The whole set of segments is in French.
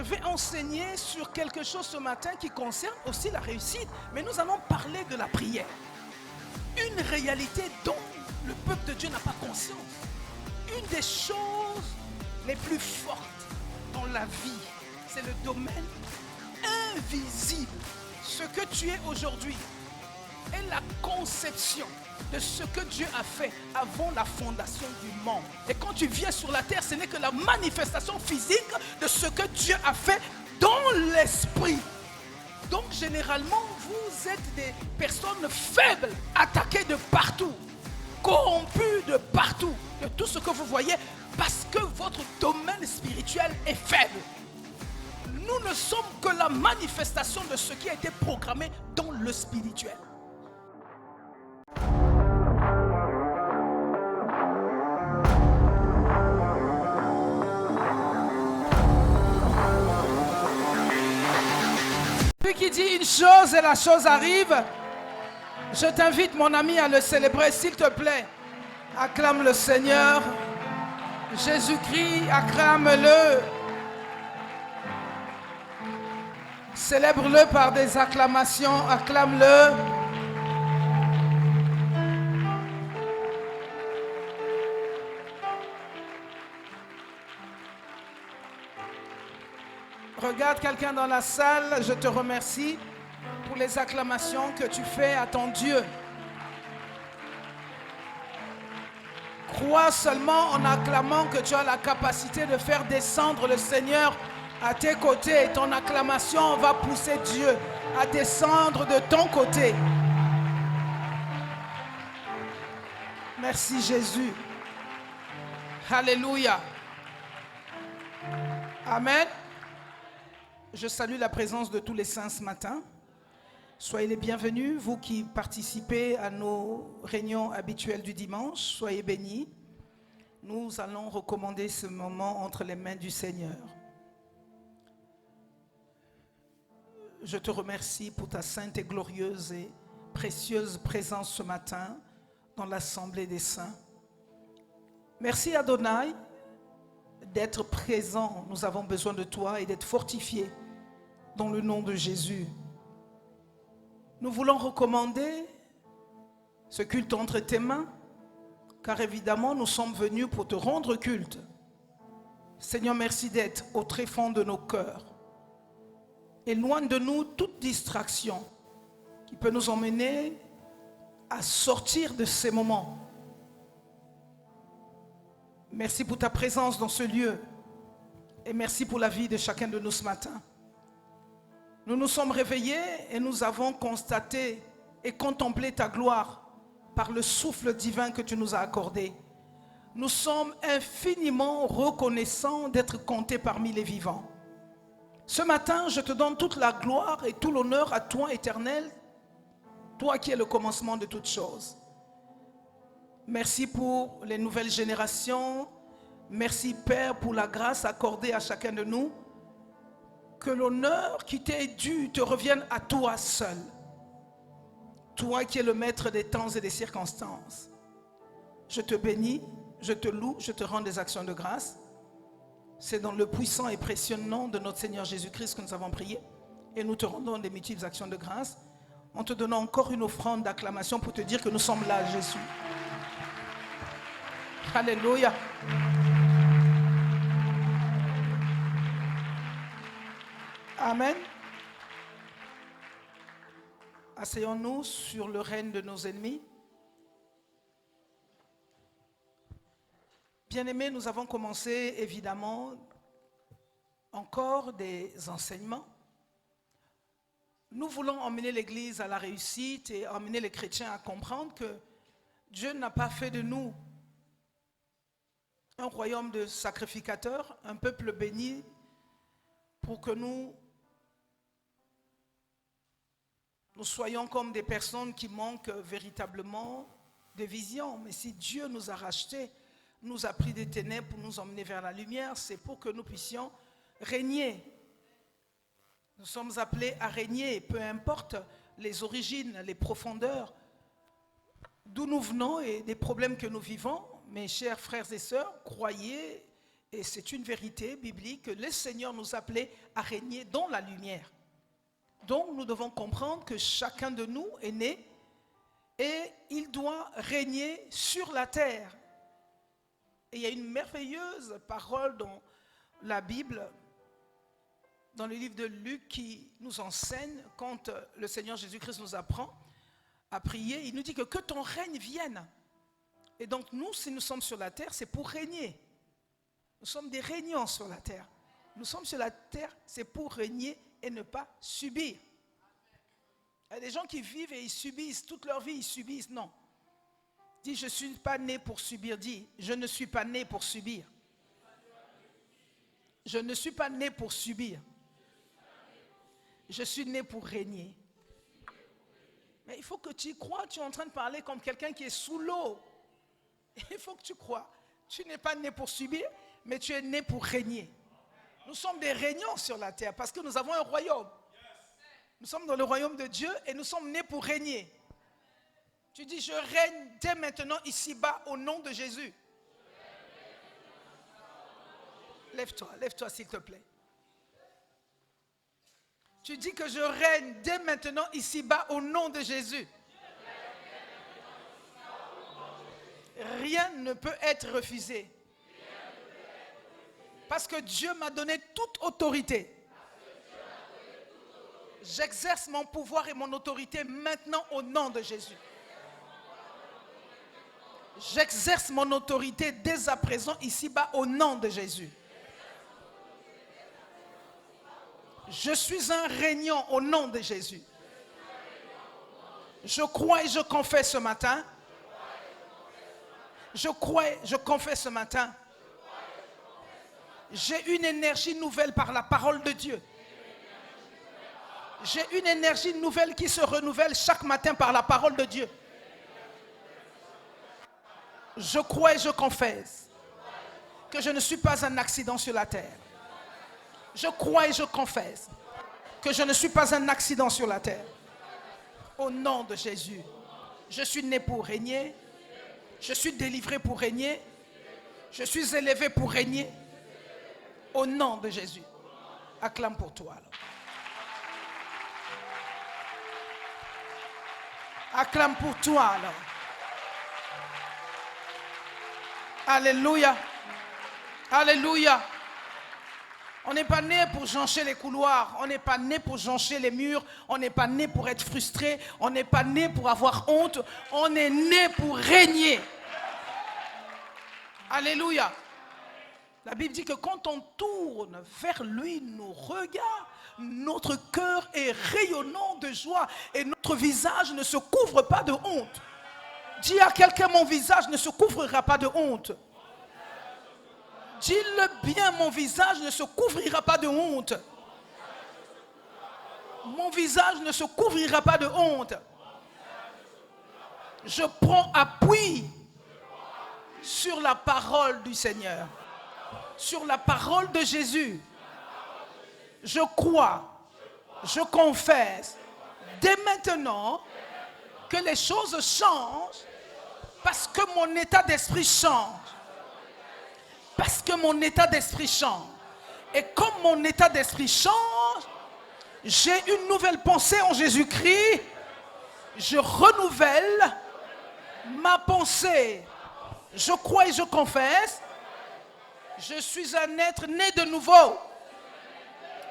vais enseigner sur quelque chose ce matin qui concerne aussi la réussite. Mais nous allons parler de la prière. Une réalité dont le peuple de Dieu n'a pas conscience. Une des choses les plus fortes dans la vie, c'est le domaine invisible. Ce que tu es aujourd'hui est la conception de ce que Dieu a fait avant la fondation du monde. Et quand tu viens sur la terre, ce n'est que la manifestation physique de ce que Dieu a fait dans l'esprit. Donc généralement, vous êtes des personnes faibles, attaquées de partout, corrompues de partout, de tout ce que vous voyez, parce que votre domaine spirituel est faible. Nous ne sommes que la manifestation de ce qui a été programmé dans le spirituel. Celui qui dit une chose et la chose arrive, je t'invite mon ami à le célébrer s'il te plaît. Acclame le Seigneur. Jésus-Christ, acclame-le. Célèbre-le par des acclamations, acclame-le. Regarde quelqu'un dans la salle, je te remercie pour les acclamations que tu fais à ton Dieu. Crois seulement en acclamant que tu as la capacité de faire descendre le Seigneur à tes côtés. Et ton acclamation va pousser Dieu à descendre de ton côté. Merci Jésus. Alléluia. Amen. Je salue la présence de tous les saints ce matin. Soyez les bienvenus, vous qui participez à nos réunions habituelles du dimanche. Soyez bénis. Nous allons recommander ce moment entre les mains du Seigneur. Je te remercie pour ta sainte et glorieuse et précieuse présence ce matin dans l'assemblée des saints. Merci Adonai d'être présent. Nous avons besoin de toi et d'être fortifiés dans le nom de Jésus. Nous voulons recommander ce culte entre tes mains, car évidemment nous sommes venus pour te rendre culte. Seigneur, merci d'être au tréfonds de nos cœurs. Éloigne de nous toute distraction qui peut nous emmener à sortir de ces moments. Merci pour ta présence dans ce lieu et merci pour la vie de chacun de nous ce matin. Nous nous sommes réveillés et nous avons constaté et contemplé ta gloire par le souffle divin que tu nous as accordé. Nous sommes infiniment reconnaissants d'être comptés parmi les vivants. Ce matin, je te donne toute la gloire et tout l'honneur à toi, Éternel, toi qui es le commencement de toutes choses. Merci pour les nouvelles générations. Merci, Père, pour la grâce accordée à chacun de nous. Que l'honneur qui t'est dû te revienne à toi seul. Toi qui es le maître des temps et des circonstances. Je te bénis, je te loue, je te rends des actions de grâce. C'est dans le puissant et précieux nom de notre Seigneur Jésus-Christ que nous avons prié. Et nous te rendons des multiples actions de grâce. En te donnant encore une offrande d'acclamation pour te dire que nous sommes là, Jésus. Alléluia. Amen. Asseyons-nous sur le règne de nos ennemis. Bien-aimés, nous avons commencé évidemment encore des enseignements. Nous voulons emmener l'Église à la réussite et emmener les chrétiens à comprendre que Dieu n'a pas fait de nous un royaume de sacrificateurs, un peuple béni, pour que nous soyons comme des personnes qui manquent véritablement de vision. Mais si Dieu nous a rachetés, nous a pris des ténèbres pour nous emmener vers la lumière, c'est pour que nous puissions régner. Nous sommes appelés à régner, peu importe les origines, les profondeurs, d'où nous venons et des problèmes que nous vivons. Mes chers frères et sœurs, croyez Et c'est une vérité biblique que le Seigneur nous appelait à régner dans la lumière. Donc nous devons comprendre que chacun de nous est né et il doit régner sur la terre. Et il y a une merveilleuse parole dans la Bible, dans le livre de Luc, qui nous enseigne, quand le Seigneur Jésus-Christ nous apprend à prier, il nous dit que ton règne vienne. Et donc nous, si nous sommes sur la terre, c'est pour régner. Nous sommes des régnants sur la terre. Nous sommes sur la terre, c'est pour régner et ne pas subir. Il y a des gens qui vivent et ils subissent, toute leur vie ils subissent. Non. Dis, je ne suis pas né pour subir. Dis, je ne suis pas né pour subir. Je ne suis pas né pour subir. Je suis né pour régner. Mais il faut que tu y crois, tu es en train de parler comme quelqu'un qui est sous l'eau. Il faut que tu crois. Tu n'es pas né pour subir, mais tu es né pour régner. Nous sommes des régnants sur la terre parce que nous avons un royaume. Nous sommes dans le royaume de Dieu et nous sommes nés pour régner. Tu dis, je règne dès maintenant ici-bas au nom de Jésus. Lève-toi s'il te plaît. Tu dis que je règne dès maintenant ici-bas au nom de Jésus. Rien ne peut être refusé. Parce que Dieu m'a donné toute autorité. J'exerce mon pouvoir et mon autorité maintenant au nom de Jésus. J'exerce mon autorité dès à présent ici-bas au nom de Jésus. Je suis un régnant au nom de Jésus. Je crois et je confesse ce matin. Je crois et je confesse ce matin. J'ai une énergie nouvelle par la parole de Dieu. J'ai une énergie nouvelle qui se renouvelle chaque matin par la parole de Dieu. Je crois et je confesse que je ne suis pas un accident sur la terre. Je crois et je confesse que je ne suis pas un accident sur la terre. Au nom de Jésus, je suis né pour régner. Je suis délivré pour régner. Je suis élevé pour régner. Au nom de Jésus. Acclame pour toi alors. Acclame pour toi alors. Alléluia. Alléluia. On n'est pas né pour joncher les couloirs. On n'est pas né pour joncher les murs. On n'est pas né pour être frustré. On n'est pas né pour avoir honte. On est né pour régner. Alléluia. La Bible dit que quand on tourne vers lui nos regards, notre cœur est rayonnant de joie et notre visage ne se couvre pas de honte. Dis à quelqu'un, mon visage ne se couvrira pas de honte. Dis-le bien, mon visage ne se couvrira pas de honte. Mon visage ne se couvrira pas de honte. Je prends appui sur la parole du Seigneur. Sur la parole de Jésus. Je crois, je confesse dès maintenant que les choses changent parce que mon état d'esprit change. Parce que mon état d'esprit change. Et comme mon état d'esprit change, j'ai une nouvelle pensée en Jésus-Christ. Je renouvelle ma pensée. Je crois et je confesse. Je suis un être né de nouveau.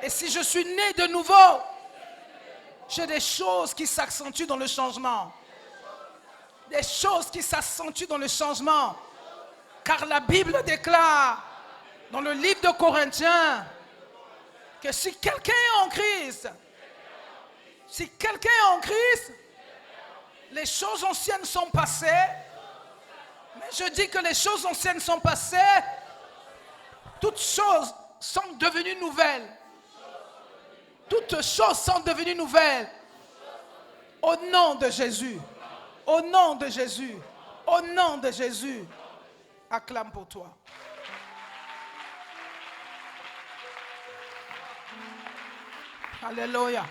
Et si je suis né de nouveau, j'ai des choses qui s'accentuent dans le changement. Des choses qui s'accentuent dans le changement. Car la Bible déclare dans le livre de Corinthiens que si quelqu'un est en Christ, si quelqu'un est en Christ, les choses anciennes sont passées. Mais je dis que les choses anciennes sont passées. Toutes choses sont devenues nouvelles. Toutes choses sont devenues nouvelles. Au nom de Jésus. Au nom de Jésus. Au nom de Jésus. Acclame pour toi. Alléluia.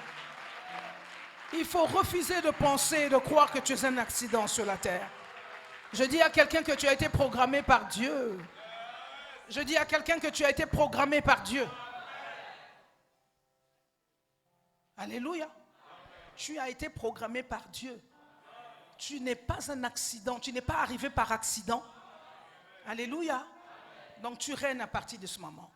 Il faut refuser de penser et de croire que tu es un accident sur la terre. Je dis à quelqu'un que tu as été programmé par Dieu. Je dis à quelqu'un que tu as été programmé par Dieu. Alléluia. Tu as été programmé par Dieu. Tu n'es pas un accident. Tu n'es pas arrivé par accident. Alléluia. Donc tu règnes à partir de ce moment.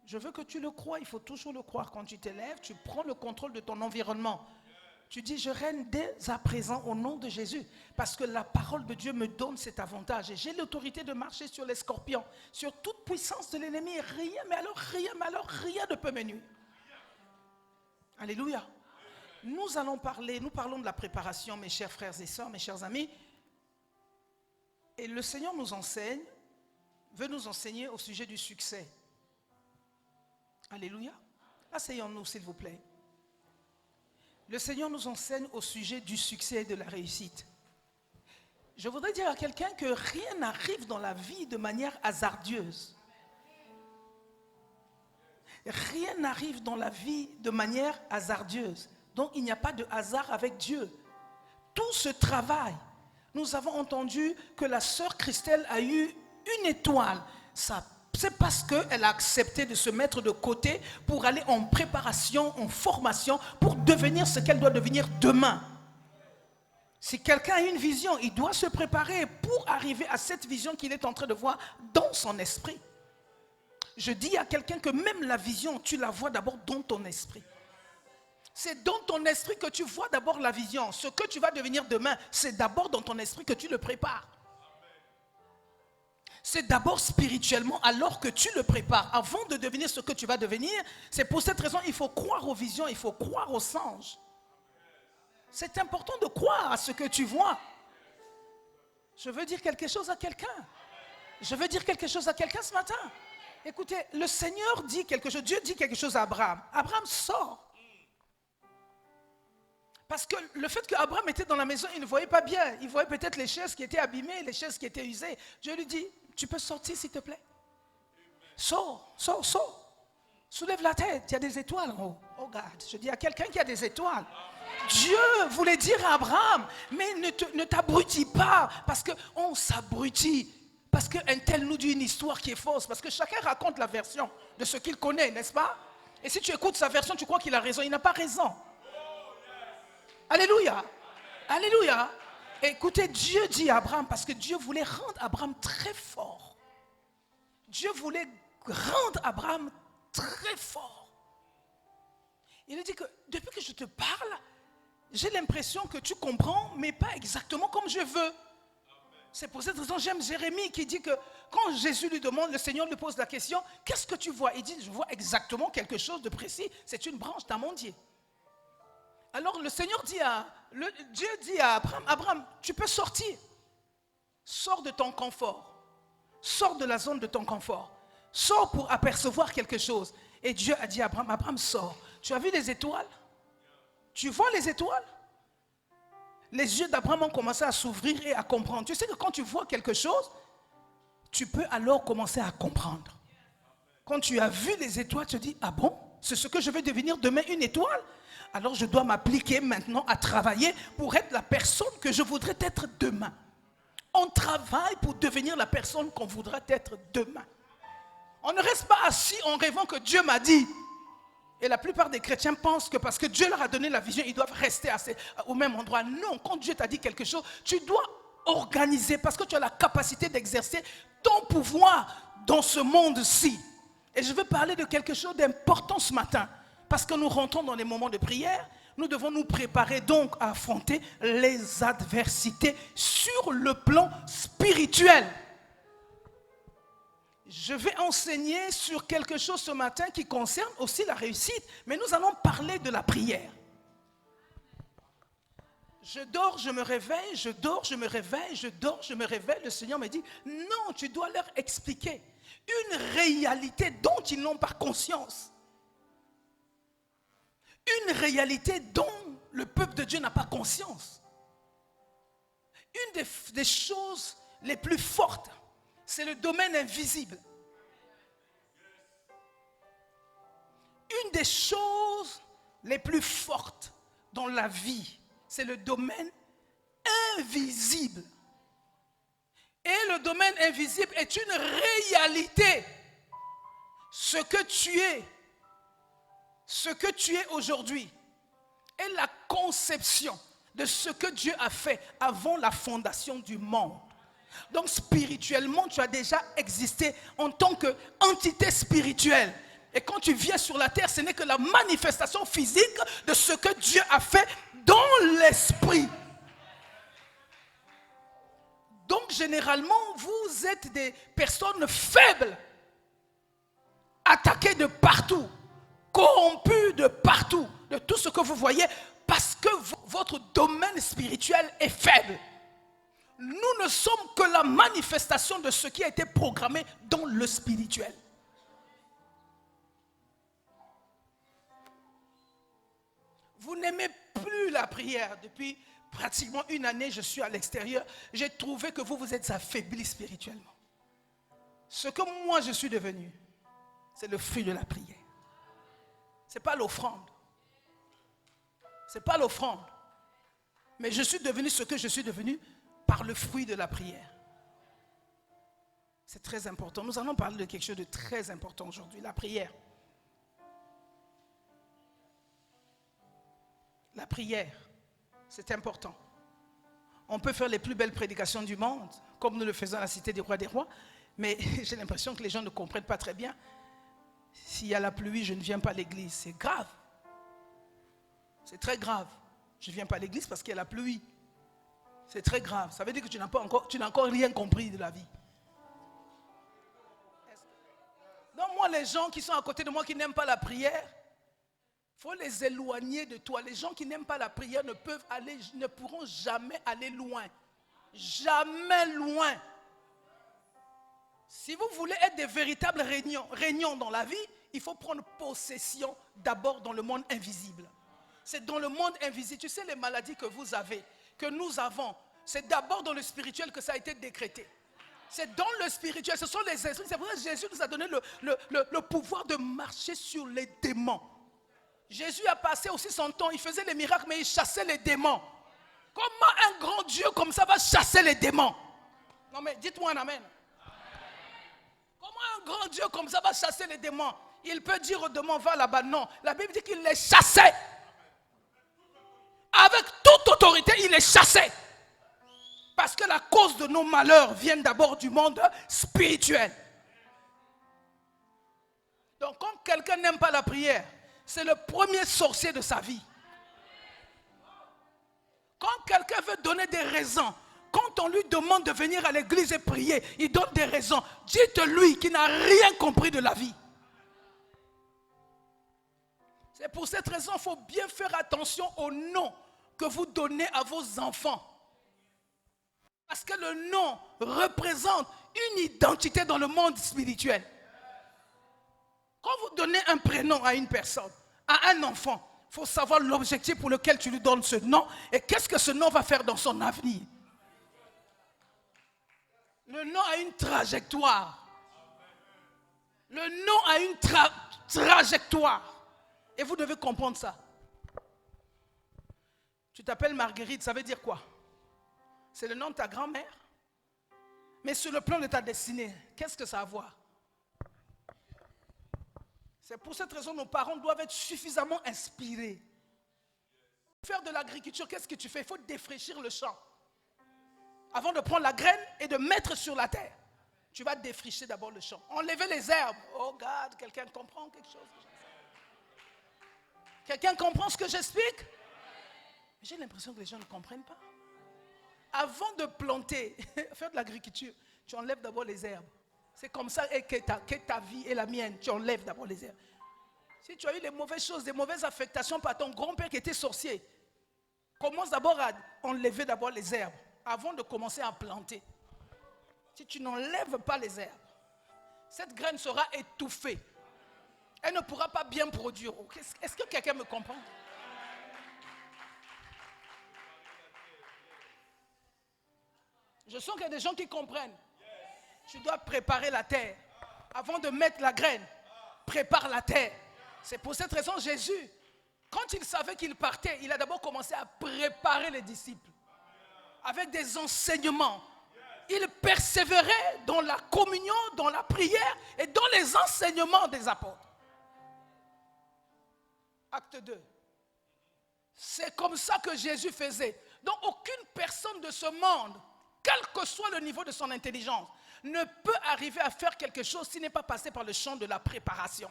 Je veux que tu le crois. Il faut toujours le croire. Quand tu t'élèves, tu prends le contrôle de ton environnement. Tu dis, je règne dès à présent au nom de Jésus. Parce que la parole de Dieu me donne cet avantage. Et j'ai l'autorité de marcher sur les scorpions, sur toute puissance de l'ennemi. Rien ne peut me nuire. Alléluia. Nous parlons de la préparation, mes chers frères et sœurs, mes chers amis. Et le Seigneur veut nous enseigner au sujet du succès. Alléluia. Asseyons-nous, s'il vous plaît. Le Seigneur nous enseigne au sujet du succès et de la réussite. Je voudrais dire à quelqu'un que rien n'arrive dans la vie de manière hasardeuse. Rien n'arrive dans la vie de manière hasardeuse. Donc il n'y a pas de hasard avec Dieu. Tout se travaille. Nous avons entendu que la sœur Christelle a eu une étoile. C'est parce qu'elle a accepté de se mettre de côté pour aller en préparation, en formation, pour devenir ce qu'elle doit devenir demain. Si quelqu'un a une vision, il doit se préparer pour arriver à cette vision qu'il est en train de voir dans son esprit. Je dis à quelqu'un que même la vision, tu la vois d'abord dans ton esprit. C'est dans ton esprit que tu vois d'abord la vision. Ce que tu vas devenir demain, c'est d'abord dans ton esprit que tu le prépares. C'est d'abord spirituellement alors que tu le prépares. Avant de devenir ce que tu vas devenir, c'est pour cette raison qu'il faut croire aux visions, il faut croire aux anges. C'est important de croire à ce que tu vois. Je veux dire quelque chose à quelqu'un. Je veux dire quelque chose à quelqu'un ce matin. Écoutez, le Seigneur dit quelque chose, Dieu dit quelque chose à Abraham. Abraham sort. Parce que le fait qu'Abraham était dans la maison, il ne voyait pas bien. Il voyait peut-être les chaises qui étaient abîmées, les chaises qui étaient usées. Dieu lui dit, tu peux sortir s'il te plaît. Sors. Soulève la tête, il y a des étoiles en haut. Oh God, je dis à quelqu'un qui a des étoiles. Dieu voulait dire à Abraham, mais ne t'abrutis pas, parce qu'on s'abrutit. Parce qu'un tel nous dit une histoire qui est fausse. Parce que chacun raconte la version de ce qu'il connaît, n'est-ce pas? Et si tu écoutes sa version, tu crois qu'il a raison. Il n'a pas raison. Alléluia. Alléluia. Écoutez, Dieu dit à Abraham, parce que Dieu voulait rendre Abraham très fort. Dieu voulait rendre Abraham très fort. Il lui dit que depuis que je te parle, j'ai l'impression que tu comprends, mais pas exactement comme je veux. C'est pour cette raison que j'aime Jérémie qui dit que quand Jésus lui demande, le Seigneur lui pose la question, qu'est-ce que tu vois? Il dit, je vois exactement quelque chose de précis, c'est une branche d'amandier. Alors le Seigneur dit Dieu dit à Abraham, Abraham, tu peux sortir. Sors de ton confort. Sors de la zone de ton confort. Sors pour apercevoir quelque chose. Et Dieu a dit à Abraham, Abraham, sors. Tu as vu les étoiles? Tu vois les étoiles? Les yeux d'Abraham ont commencé à s'ouvrir et à comprendre. Tu sais que quand tu vois quelque chose, tu peux alors commencer à comprendre. Quand tu as vu les étoiles, tu te dis, ah bon, c'est ce que je vais devenir demain, une étoile? Alors je dois m'appliquer maintenant à travailler pour être la personne que je voudrais être demain. On travaille pour devenir la personne qu'on voudra être demain. On ne reste pas assis en rêvant que Dieu m'a dit. Et la plupart des chrétiens pensent que parce que Dieu leur a donné la vision, ils doivent rester au même endroit. Non, quand Dieu t'a dit quelque chose, tu dois organiser parce que tu as la capacité d'exercer ton pouvoir dans ce monde-ci. Et je veux parler de quelque chose d'important ce matin. Parce que nous rentrons dans les moments de prière, nous devons nous préparer donc à affronter les adversités sur le plan spirituel. Je vais enseigner sur quelque chose ce matin qui concerne aussi la réussite, mais nous allons parler de la prière. Je dors, je me réveille, je dors, je me réveille, je dors, je me réveille. Le Seigneur me dit, non, tu dois leur expliquer une réalité dont ils n'ont pas conscience. Une réalité dont le peuple de Dieu n'a pas conscience. Une des choses les plus fortes, c'est le domaine invisible. Une des choses les plus fortes dans la vie, c'est le domaine invisible. Et le domaine invisible est une réalité. Ce que tu es aujourd'hui est la conception de ce que Dieu a fait avant la fondation du monde. Donc spirituellement, tu as déjà existé en tant qu'entité spirituelle. Et quand tu viens sur la terre, ce n'est que la manifestation physique de ce que Dieu a fait dans l'esprit. Donc généralement, vous êtes des personnes faibles, attaquées de partout, corrompues de partout, de tout ce que vous voyez, parce que votre domaine spirituel est faible. Nous ne sommes que la manifestation de ce qui a été programmé dans le spirituel. Vous n'aimez plus la prière. Depuis pratiquement une année, je suis à l'extérieur. J'ai trouvé que vous êtes affaiblis spirituellement. Ce que moi je suis devenu, c'est le fruit de la prière. Ce n'est pas l'offrande. Ce n'est pas l'offrande. Mais je suis devenu ce que je suis devenu par le fruit de la prière. C'est très important. Nous allons parler de quelque chose de très important aujourd'hui, la prière. La prière, c'est important. On peut faire les plus belles prédications du monde, comme nous le faisons à la Cité des Rois des Rois, mais j'ai l'impression que les gens ne comprennent pas très bien. S'il y a la pluie, je ne viens pas à l'église. C'est grave. C'est très grave. Je ne viens pas à l'église parce qu'il y a la pluie. C'est très grave. Ça veut dire que tu n'as encore rien compris de la vie. Donc moi, les gens qui sont à côté de moi, qui n'aiment pas la prière, il faut les éloigner de toi. Les gens qui n'aiment pas la prière ne pourront jamais aller loin. Jamais loin. Si vous voulez être des véritables régnants dans la vie, il faut prendre possession d'abord dans le monde invisible. C'est dans le monde invisible. Tu sais les maladies que vous avez, que nous avons, c'est d'abord dans le spirituel que ça a été décrété. C'est dans le spirituel, ce sont les esprits. C'est pour ça que Jésus nous a donné le pouvoir de marcher sur les démons. Jésus a passé aussi son temps, il faisait les miracles, mais il chassait les démons. Comment un grand Dieu comme ça va chasser les démons? Non mais dites-moi un amen. Comment un grand Dieu comme ça va chasser les démons? Il peut dire aux démons, va là-bas. Non, la Bible dit qu'il les chassait. Avec toute autorité, il les chassait. Parce que la cause de nos malheurs vient d'abord du monde spirituel. Donc quand quelqu'un n'aime pas la prière, c'est le premier sorcier de sa vie. Quand quelqu'un veut donner des raisons, quand on lui demande de venir à l'église et prier, il donne des raisons. Dites-lui qu'il n'a rien compris de la vie. C'est pour cette raison qu'il faut bien faire attention au nom que vous donnez à vos enfants. Parce que le nom représente une identité dans le monde spirituel. Quand vous donnez un prénom à une personne, à un enfant, il faut savoir l'objectif pour lequel tu lui donnes ce nom et qu'est-ce que ce nom va faire dans son avenir. Le nom a une trajectoire. Le nom a une trajectoire. Et vous devez comprendre ça. Tu t'appelles Marguerite, ça veut dire quoi? C'est le nom de ta grand-mère. Mais sur le plan de ta destinée, qu'est-ce que ça a à voir? C'est pour cette raison que nos parents doivent être suffisamment inspirés. Faire de l'agriculture, qu'est-ce que tu fais? Il faut défraîchir le champ. Avant de prendre la graine et de mettre sur la terre, tu vas défricher d'abord le champ. Enlever les herbes. Oh God, quelqu'un comprend quelque chose? Quelqu'un comprend ce que j'explique? J'ai l'impression que les gens ne comprennent pas. Avant de planter, faire de l'agriculture, tu enlèves d'abord les herbes. C'est comme ça que ta vie et la mienne, tu enlèves d'abord les herbes. Si tu as eu les mauvaises choses, des mauvaises affectations par ton grand-père qui était sorcier, commence d'abord à enlever d'abord les herbes avant de commencer à planter. Si tu n'enlèves pas les herbes, cette graine sera étouffée. Elle ne pourra pas bien produire. Est-ce que quelqu'un me comprend? Je sens qu'il y a des gens qui comprennent. Tu dois préparer la terre. Avant de mettre la graine, prépare la terre. C'est pour cette raison Jésus, quand il savait qu'il partait, il a d'abord commencé à préparer les disciples. Avec des enseignements. Il persévérait dans la communion, dans la prière et dans les enseignements des apôtres. Acte 2. C'est comme ça que Jésus faisait. Donc aucune personne de ce monde, quel que soit le niveau de son intelligence, ne peut arriver à faire quelque chose s'il n'est pas passé par le champ de la préparation.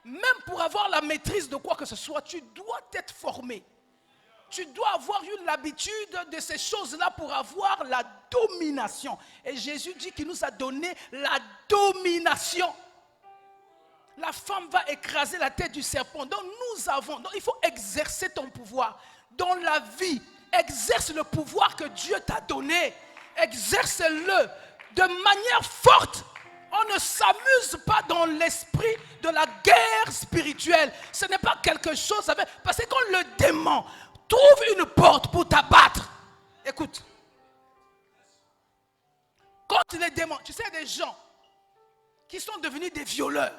Même pour avoir la maîtrise de quoi que ce soit, tu dois être formé. Tu dois avoir eu l'habitude de ces choses-là pour avoir la domination. Et Jésus dit qu'il nous a donné la domination. La femme va écraser la tête du serpent. Donc il faut exercer ton pouvoir. Dans la vie, exerce le pouvoir que Dieu t'a donné. Exerce-le de manière forte. On ne s'amuse pas dans l'esprit de la guerre spirituelle. Ce n'est pas quelque chose avec... Parce que quand le démon trouve une porte pour t'abattre, écoute, quand les démons, tu sais, des gens qui sont devenus des violeurs,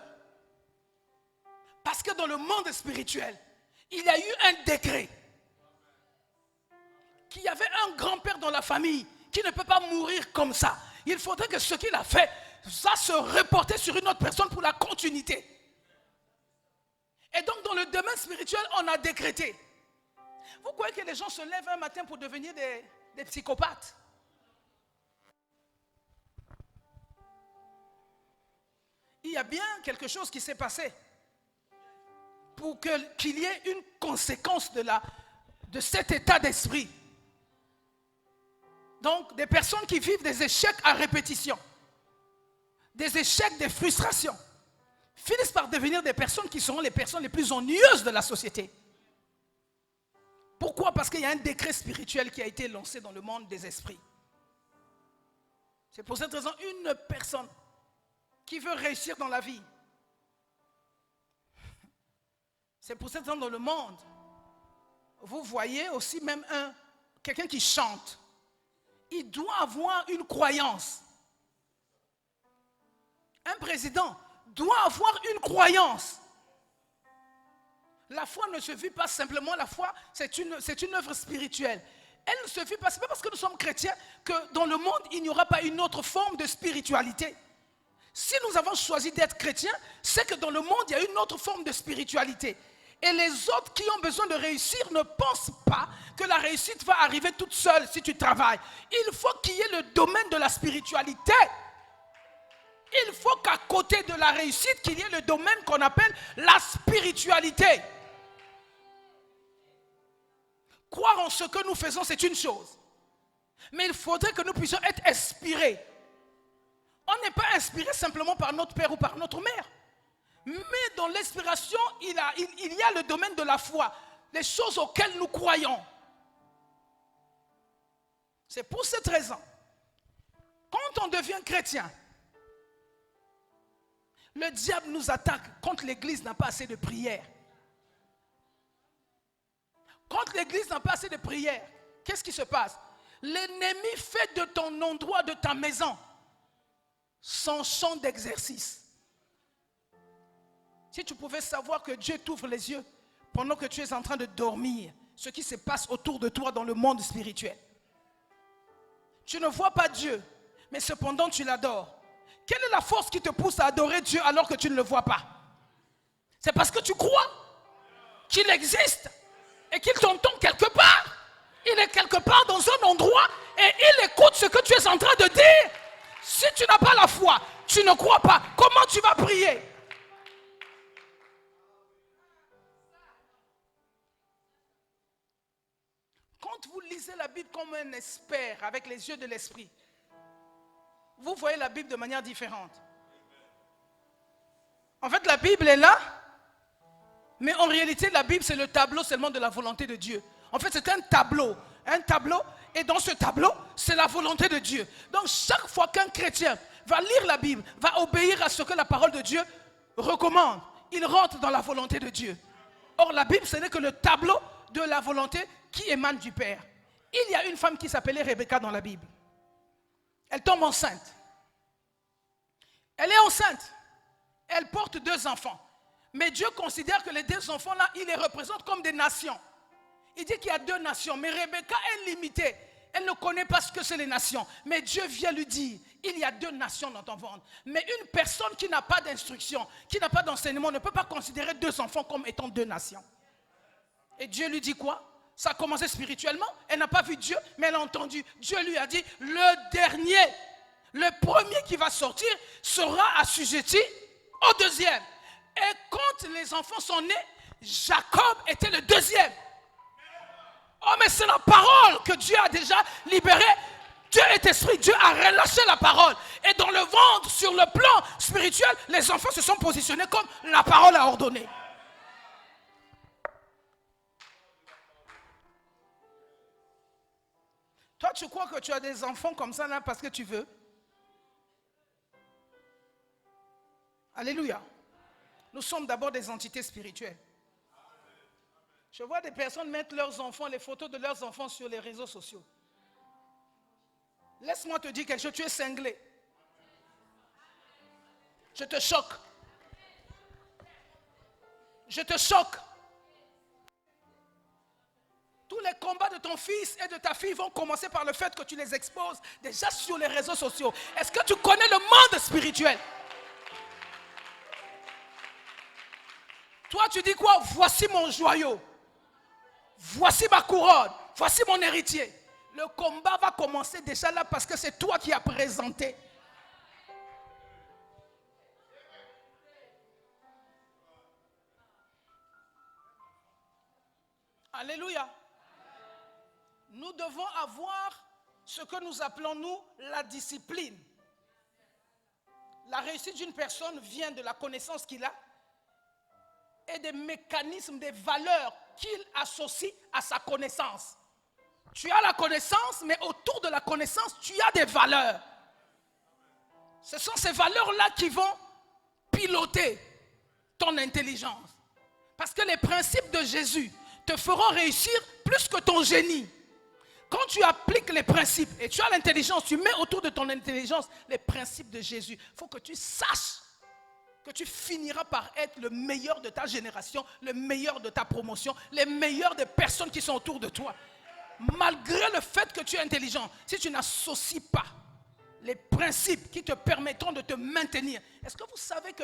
parce que dans le monde spirituel, il y a eu un décret qu'il y avait un grand-père dans la famille qui ne peut pas mourir comme ça. Il faudrait que ce qu'il a fait, ça se reportait sur une autre personne pour la continuité. Et donc dans le domaine spirituel, on a décrété. Vous croyez que les gens se lèvent un matin pour devenir des psychopathes? Il y a bien quelque chose qui s'est passé pour qu'il y ait une conséquence de cet état d'esprit. Donc, des personnes qui vivent des échecs à répétition, des échecs, des frustrations, finissent par devenir des personnes qui seront les personnes les plus ennuyeuses de la société. Pourquoi? Parce qu'il y a un décret spirituel qui a été lancé dans le monde des esprits. C'est pour cette raison, une personne qui veut réussir dans la vie, c'est pour cette raison dans le monde, vous voyez aussi même quelqu'un qui chante. Il doit avoir une croyance. Un président doit avoir une croyance. La foi ne se vit pas simplement, la foi c'est une œuvre spirituelle. Elle ne se vit pas, ce n'est pas parce que nous sommes chrétiens que dans le monde il n'y aura pas une autre forme de spiritualité. Si nous avons choisi d'être chrétiens, c'est que dans le monde il y a une autre forme de spiritualité. Et les autres qui ont besoin de réussir ne pensent pas que la réussite va arriver toute seule si tu travailles. Il faut qu'il y ait le domaine de la spiritualité. Il faut qu'à côté de la réussite, qu'il y ait le domaine qu'on appelle la spiritualité. Croire en ce que nous faisons, c'est une chose. Mais il faudrait que nous puissions être inspirés. On n'est pas inspiré simplement par notre père ou par notre mère. Mais dans l'inspiration, il y a le domaine de la foi, les choses auxquelles nous croyons. C'est pour cette raison, quand on devient chrétien, le diable nous attaque quand l'église n'a pas assez de prières. Quand l'église n'a pas assez de prières, qu'est-ce qui se passe? L'ennemi fait de ton endroit, de ta maison, son champ d'exercice. Si tu pouvais savoir que Dieu t'ouvre les yeux pendant que tu es en train de dormir, ce qui se passe autour de toi dans le monde spirituel. Tu ne vois pas Dieu, mais cependant tu l'adores. Quelle est la force qui te pousse à adorer Dieu alors que tu ne le vois pas? C'est parce que tu crois qu'il existe et qu'il t'entend quelque part. Il est quelque part dans un endroit et il écoute ce que tu es en train de dire. Si tu n'as pas la foi, tu ne crois pas, comment tu vas prier? Quand vous lisez la Bible comme un expert avec les yeux de l'esprit, vous voyez la Bible de manière différente. En fait, la Bible est là, mais en réalité, la Bible, c'est le tableau seulement de la volonté de Dieu. En fait, c'est un tableau, et dans ce tableau, c'est la volonté de Dieu. Donc, chaque fois qu'un chrétien va lire la Bible, va obéir à ce que la parole de Dieu recommande, il rentre dans la volonté de Dieu. Or, la Bible, ce n'est que le tableau de la volonté qui émane du Père. Il y a une femme qui s'appelait Rebecca dans la Bible. Elle tombe enceinte. Elle est enceinte. Elle porte 2 enfants. Mais Dieu considère que les 2 enfants-là, il les représente comme des nations. Il dit qu'il y a 2 nations. Mais Rebecca est limitée. Elle ne connaît pas ce que c'est les nations. Mais Dieu vient lui dire, il y a 2 nations dans ton ventre. Mais une personne qui n'a pas d'instruction, qui n'a pas d'enseignement, ne peut pas considérer 2 enfants comme étant 2 nations. Et Dieu lui dit quoi? Ça a commencé spirituellement. Elle n'a pas vu Dieu, mais elle a entendu. Dieu lui a dit, le dernier, le premier qui va sortir sera assujetti au deuxième. Et quand les enfants sont nés, Jacob était le deuxième. Oh, mais c'est la parole que Dieu a déjà libérée. Dieu est esprit, Dieu a relâché la parole. Et dans le ventre, sur le plan spirituel, les enfants se sont positionnés comme la parole a ordonné. Toi, tu crois que tu as des enfants comme ça là parce que tu veux? Alléluia. Nous sommes d'abord des entités spirituelles. Je vois des personnes mettre leurs enfants, les photos de leurs enfants sur les réseaux sociaux. Laisse-moi te dire quelque chose, tu es cinglé. Je te choque. Je te choque. Tous les combats de ton fils et de ta fille vont commencer par le fait que tu les exposes déjà sur les réseaux sociaux. Est-ce que tu connais le monde spirituel? Toi, tu dis quoi? Voici mon joyau. Voici ma couronne. Voici mon héritier. Le combat va commencer déjà là parce que c'est toi qui as présenté. Alléluia. Nous devons avoir ce que nous appelons, nous, la discipline. La réussite d'une personne vient de la connaissance qu'il a et des mécanismes, des valeurs qu'il associe à sa connaissance. Tu as la connaissance, mais autour de la connaissance, tu as des valeurs. Ce sont ces valeurs-là qui vont piloter ton intelligence. Parce que les principes de Jésus te feront réussir plus que ton génie. Quand tu appliques les principes et tu as l'intelligence, tu mets autour de ton intelligence les principes de Jésus. Il faut que tu saches que tu finiras par être le meilleur de ta génération, le meilleur de ta promotion, les meilleurs des personnes qui sont autour de toi. Malgré le fait que tu es intelligent, si tu n'associes pas les principes qui te permettront de te maintenir, est-ce que vous savez que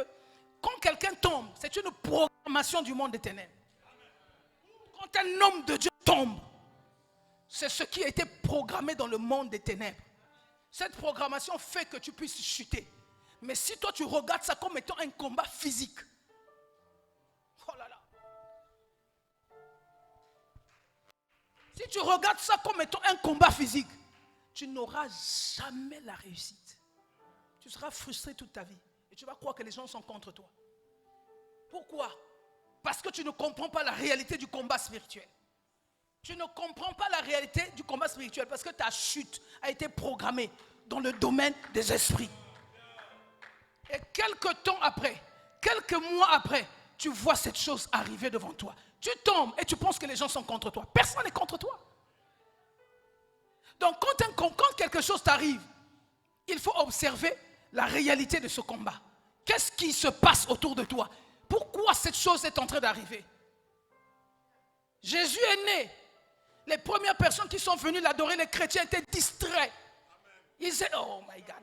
quand quelqu'un tombe, c'est une programmation du monde des ténèbres. Quand un homme de Dieu tombe, c'est ce qui a été programmé dans le monde des ténèbres. Cette programmation fait que tu puisses chuter. Mais si toi tu regardes ça comme étant un combat physique, oh là là. Si tu regardes ça comme étant un combat physique, tu n'auras jamais la réussite. Tu seras frustré toute ta vie. Et tu vas croire que les gens sont contre toi. Pourquoi? Parce que tu ne comprends pas la réalité du combat spirituel. Tu ne comprends pas la réalité du combat spirituel parce que ta chute a été programmée dans le domaine des esprits. Et quelques temps après, quelques mois après, tu vois cette chose arriver devant toi. Tu tombes et tu penses que les gens sont contre toi. Personne n'est contre toi. Donc quand quelque chose t'arrive, il faut observer la réalité de ce combat. Qu'est-ce qui se passe autour de toi? Pourquoi cette chose est en train d'arriver? Jésus est né. Les premières personnes qui sont venues l'adorer, les chrétiens, étaient distraits. Ils disaient, oh my God.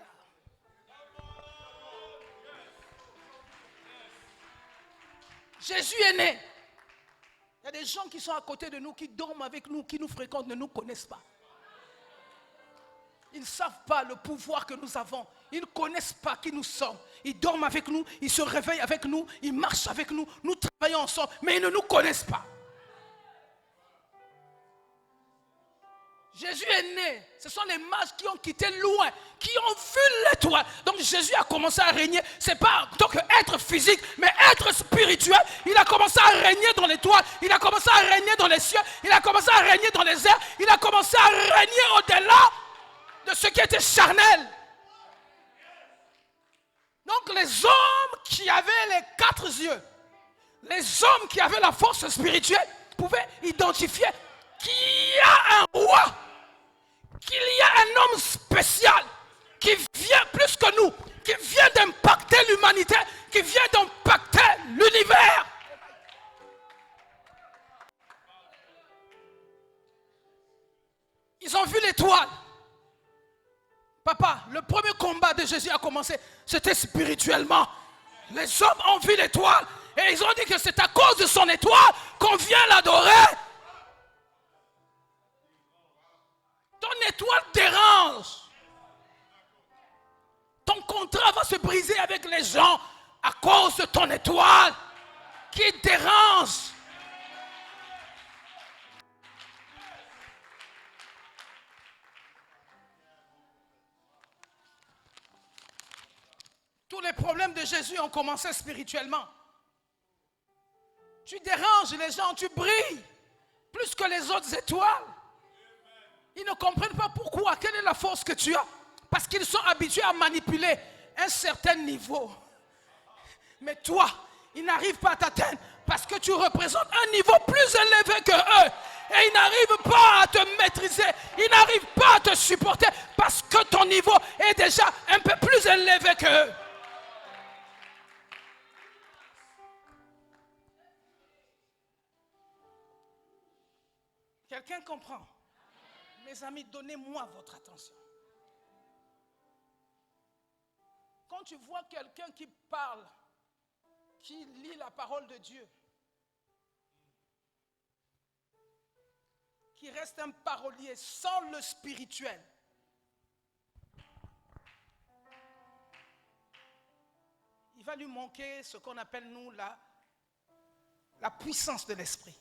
Jésus est né. Il y a des gens qui sont à côté de nous, qui dorment avec nous, qui nous fréquentent, ne nous connaissent pas. Ils ne savent pas le pouvoir que nous avons. Ils ne connaissent pas qui nous sommes. Ils dorment avec nous, ils se réveillent avec nous, ils marchent avec nous, nous travaillons ensemble, mais ils ne nous connaissent pas. Jésus est né. Ce sont les mages qui ont quitté loin, qui ont vu l'étoile. Donc Jésus a commencé à régner. Ce n'est pas en tant qu'être physique, mais être spirituel. Il a commencé à régner dans l'étoile. Il a commencé à régner dans les cieux. Il a commencé à régner dans les airs. Il a commencé à régner au-delà de ce qui était charnel. Donc les hommes qui avaient les 4 yeux, les hommes qui avaient la force spirituelle, pouvaient identifier qu'il y a un roi, qu'il y a un homme spécial qui vient plus que nous, qui vient d'impacter l'humanité, qui vient d'impacter l'univers. Ils ont vu l'étoile. Papa, le premier combat de Jésus a commencé, c'était spirituellement. Les hommes ont vu l'étoile et ils ont dit que c'est à cause de son étoile qu'on vient l'adorer. Ton étoile dérange. Ton contrat va se briser avec les gens à cause de ton étoile qui dérange. Tous les problèmes de Jésus ont commencé spirituellement. Tu déranges les gens, tu brilles plus que les autres étoiles. Ils ne comprennent pas pourquoi, quelle est la force que tu as. Parce qu'ils sont habitués à manipuler un certain niveau. Mais toi, ils n'arrivent pas à t'atteindre parce que tu représentes un niveau plus élevé que eux. Et ils n'arrivent pas à te maîtriser. Ils n'arrivent pas à te supporter parce que ton niveau est déjà un peu plus élevé que eux. Quelqu'un comprend? Mes amis, donnez-moi votre attention. Quand tu vois quelqu'un qui parle, qui lit la parole de Dieu, qui reste un parolier sans le spirituel, il va lui manquer ce qu'on appelle nous la puissance de l'esprit.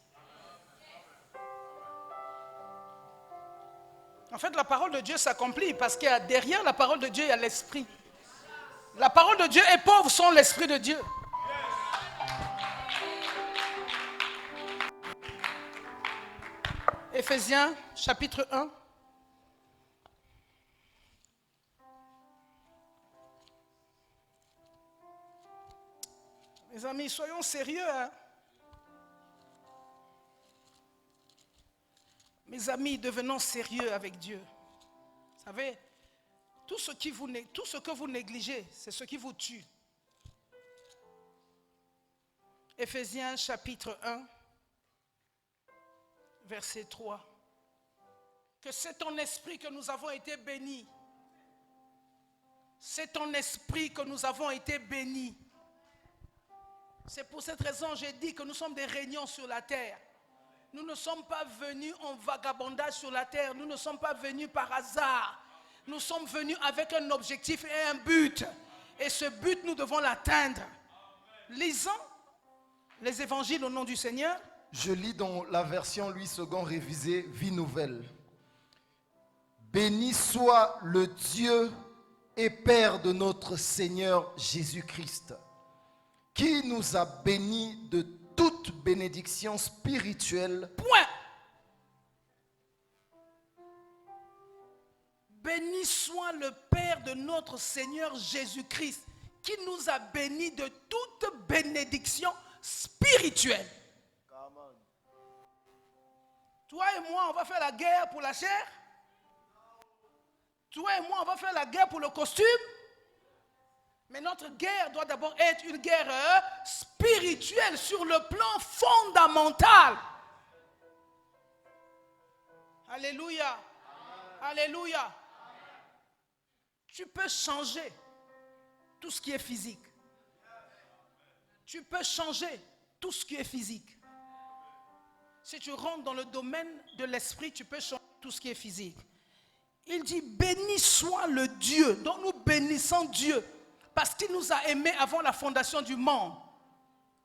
En fait, la parole de Dieu s'accomplit parce qu'il y a derrière la parole de Dieu, il y a l'esprit. La parole de Dieu est pauvre sans l'esprit de Dieu. Éphésiens, chapitre 1. Mes amis, soyons sérieux. Hein? Mes amis, devenons sérieux avec Dieu. Vous savez, tout ce que vous négligez, c'est ce qui vous tue. Éphésiens chapitre 1, verset 3. Que c'est ton esprit que nous avons été bénis. C'est ton esprit que nous avons été bénis. C'est pour cette raison que j'ai dit que nous sommes des régnants sur la terre. Nous ne sommes pas venus en vagabondage sur la terre. Nous ne sommes pas venus par hasard. Nous sommes venus avec un objectif et un but. Et ce but, nous devons l'atteindre. Lisons les évangiles au nom du Seigneur. Je lis dans la version Louis II révisée, Vie nouvelle. Béni soit le Dieu et Père de notre Seigneur Jésus-Christ, qui nous a bénis de toute bénédiction spirituelle. Point. Béni soit le Père de notre Seigneur Jésus-Christ, qui nous a bénis de toute bénédiction spirituelle. Toi et moi, on va faire la guerre pour la chair. Toi et moi, on va faire la guerre pour le costume. Mais notre guerre doit d'abord être une guerre spirituelle sur le plan fondamental. Alléluia. Amen. Alléluia. Amen. Tu peux changer tout ce qui est physique. Tu peux changer tout ce qui est physique. Si tu rentres dans le domaine de l'esprit, tu peux changer tout ce qui est physique. Il dit, béni soit le Dieu. Donc nous bénissons Dieu. Parce qu'il nous a aimés avant la fondation du monde.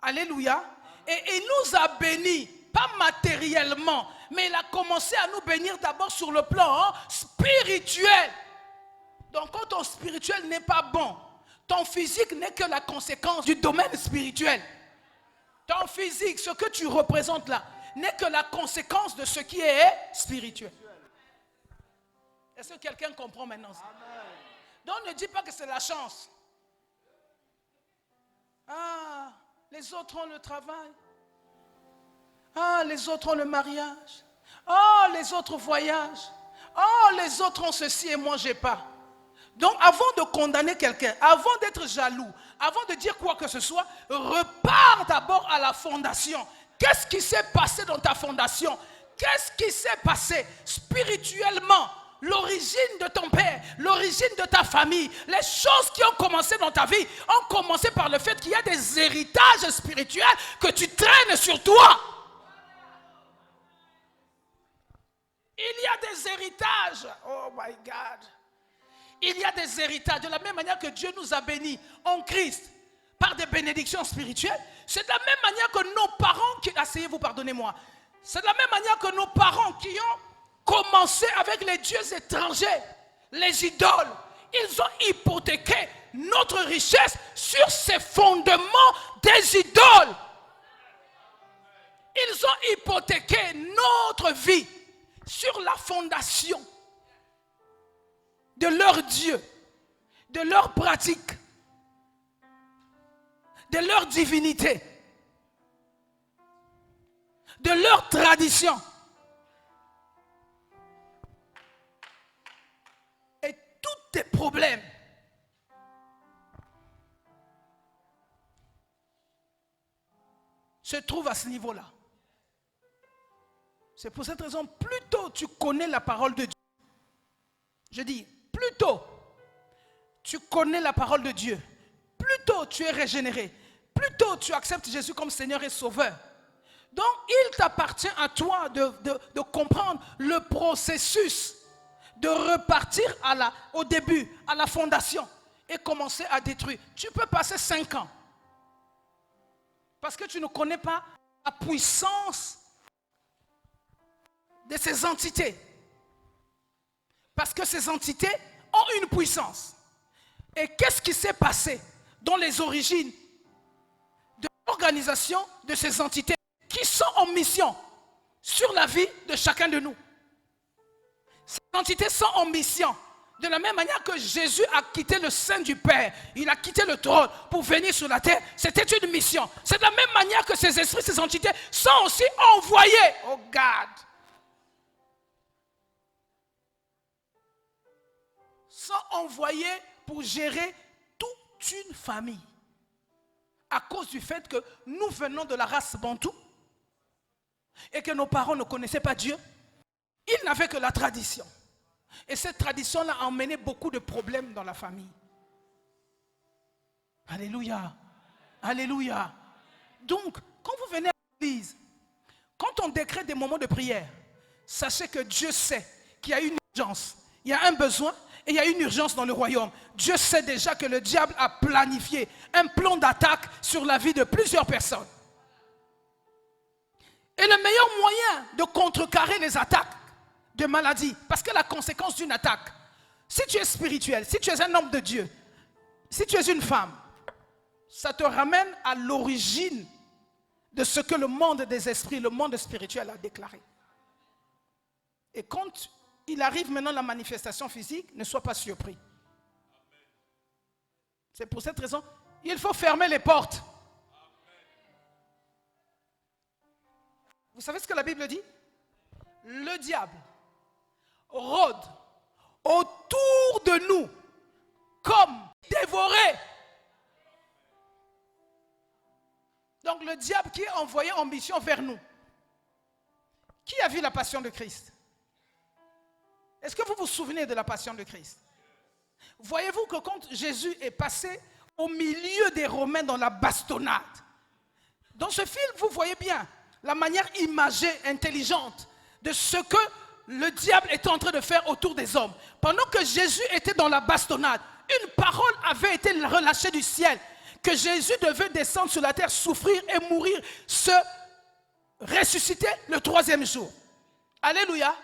Alléluia. Et il nous a bénis, pas matériellement, mais il a commencé à nous bénir d'abord sur le plan spirituel. Donc quand ton spirituel n'est pas bon, ton physique n'est que la conséquence du domaine spirituel. Ton physique, ce que tu représentes là, n'est que la conséquence de ce qui est spirituel. Est-ce que quelqu'un comprend maintenant ça? Amen. Donc ne dis pas que c'est la chance. Ah, les autres ont le travail. Ah, les autres ont le mariage. Oh, les autres voyagent. Oh, les autres ont ceci et moi j'ai pas. Donc avant de condamner quelqu'un, avant d'être jaloux, avant de dire quoi que ce soit, repars d'abord à la fondation. Qu'est-ce qui s'est passé dans ta fondation? Qu'est-ce qui s'est passé spirituellement l'origine de ton père, l'origine de ta famille, les choses qui ont commencé dans ta vie ont commencé par le fait qu'il y a des héritages spirituels que tu traînes sur toi. Il y a des héritages. Oh my God. Il y a des héritages. De la même manière que Dieu nous a bénis en Christ par des bénédictions spirituelles, c'est de la même manière que nos parents qui... Asseyez-vous, pardonnez-moi. C'est de la même manière que nos parents qui ont commencé avec les dieux étrangers, les idoles. Ils ont hypothéqué notre richesse sur ces fondements des idoles. Ils ont hypothéqué notre vie sur la fondation de leur Dieu, de leur pratique, de leur divinité, de leur tradition. Et tous tes problèmes se trouvent à ce niveau-là. C'est pour cette raison, plus tôt tu connais la parole de Dieu, je dis, plus tôt tu connais la parole de Dieu, plus tôt tu es régénéré, plus tôt tu acceptes Jésus comme Seigneur et Sauveur. Donc il t'appartient à toi de comprendre le processus, de repartir au début, à la fondation et commencer à détruire. Tu peux passer 5 ans parce que tu ne connais pas la puissance de ces entités. Parce que ces entités ont une puissance. Et qu'est-ce qui s'est passé dans les origines de l'organisation de ces entités qui sont en mission sur la vie de chacun de nous? Ces entités sont en mission. De la même manière que Jésus a quitté le sein du Père, il a quitté le trône pour venir sur la terre, c'était une mission. C'est de la même manière que ces esprits, ces entités sont aussi envoyés. Oh God! Sont envoyés pour gérer toute une famille. À cause du fait que nous venons de la race bantou et que nos parents ne connaissaient pas Dieu, ils n'avaient que la tradition. Et cette tradition-là a emmené beaucoup de problèmes dans la famille. Alléluia. Alléluia. Donc, quand vous venez à l'église, quand on décrète des moments de prière, sachez que Dieu sait qu'il y a une urgence, il y a un besoin et il y a une urgence dans le royaume. Dieu sait déjà que le diable a planifié un plan d'attaque sur la vie de plusieurs personnes. Et le meilleur moyen de contrecarrer les attaques de maladie, parce que la conséquence d'une attaque, si tu es spirituel, si tu es un homme de Dieu, si tu es une femme, ça te ramène à l'origine de ce que le monde des esprits, le monde spirituel a déclaré. Et quand il arrive maintenant la manifestation physique, ne sois pas surpris. C'est pour cette raison, il faut fermer les portes. Vous savez ce que la Bible dit? Le diable rôde autour de nous comme dévoré. Donc le diable qui est envoyé en mission vers nous. Qui a vu la passion de Christ? Est-ce que vous vous souvenez de la passion de Christ? Voyez-vous que quand Jésus est passé au milieu des Romains dans la bastonnade, dans ce film, vous voyez bien la manière imagée, intelligente de ce que le diable était en train de faire autour des hommes. Pendant que Jésus était dans la bastonnade, une parole avait été relâchée du ciel, que Jésus devait descendre sur la terre, souffrir et mourir, se ressusciter le 3e jour. Alléluia.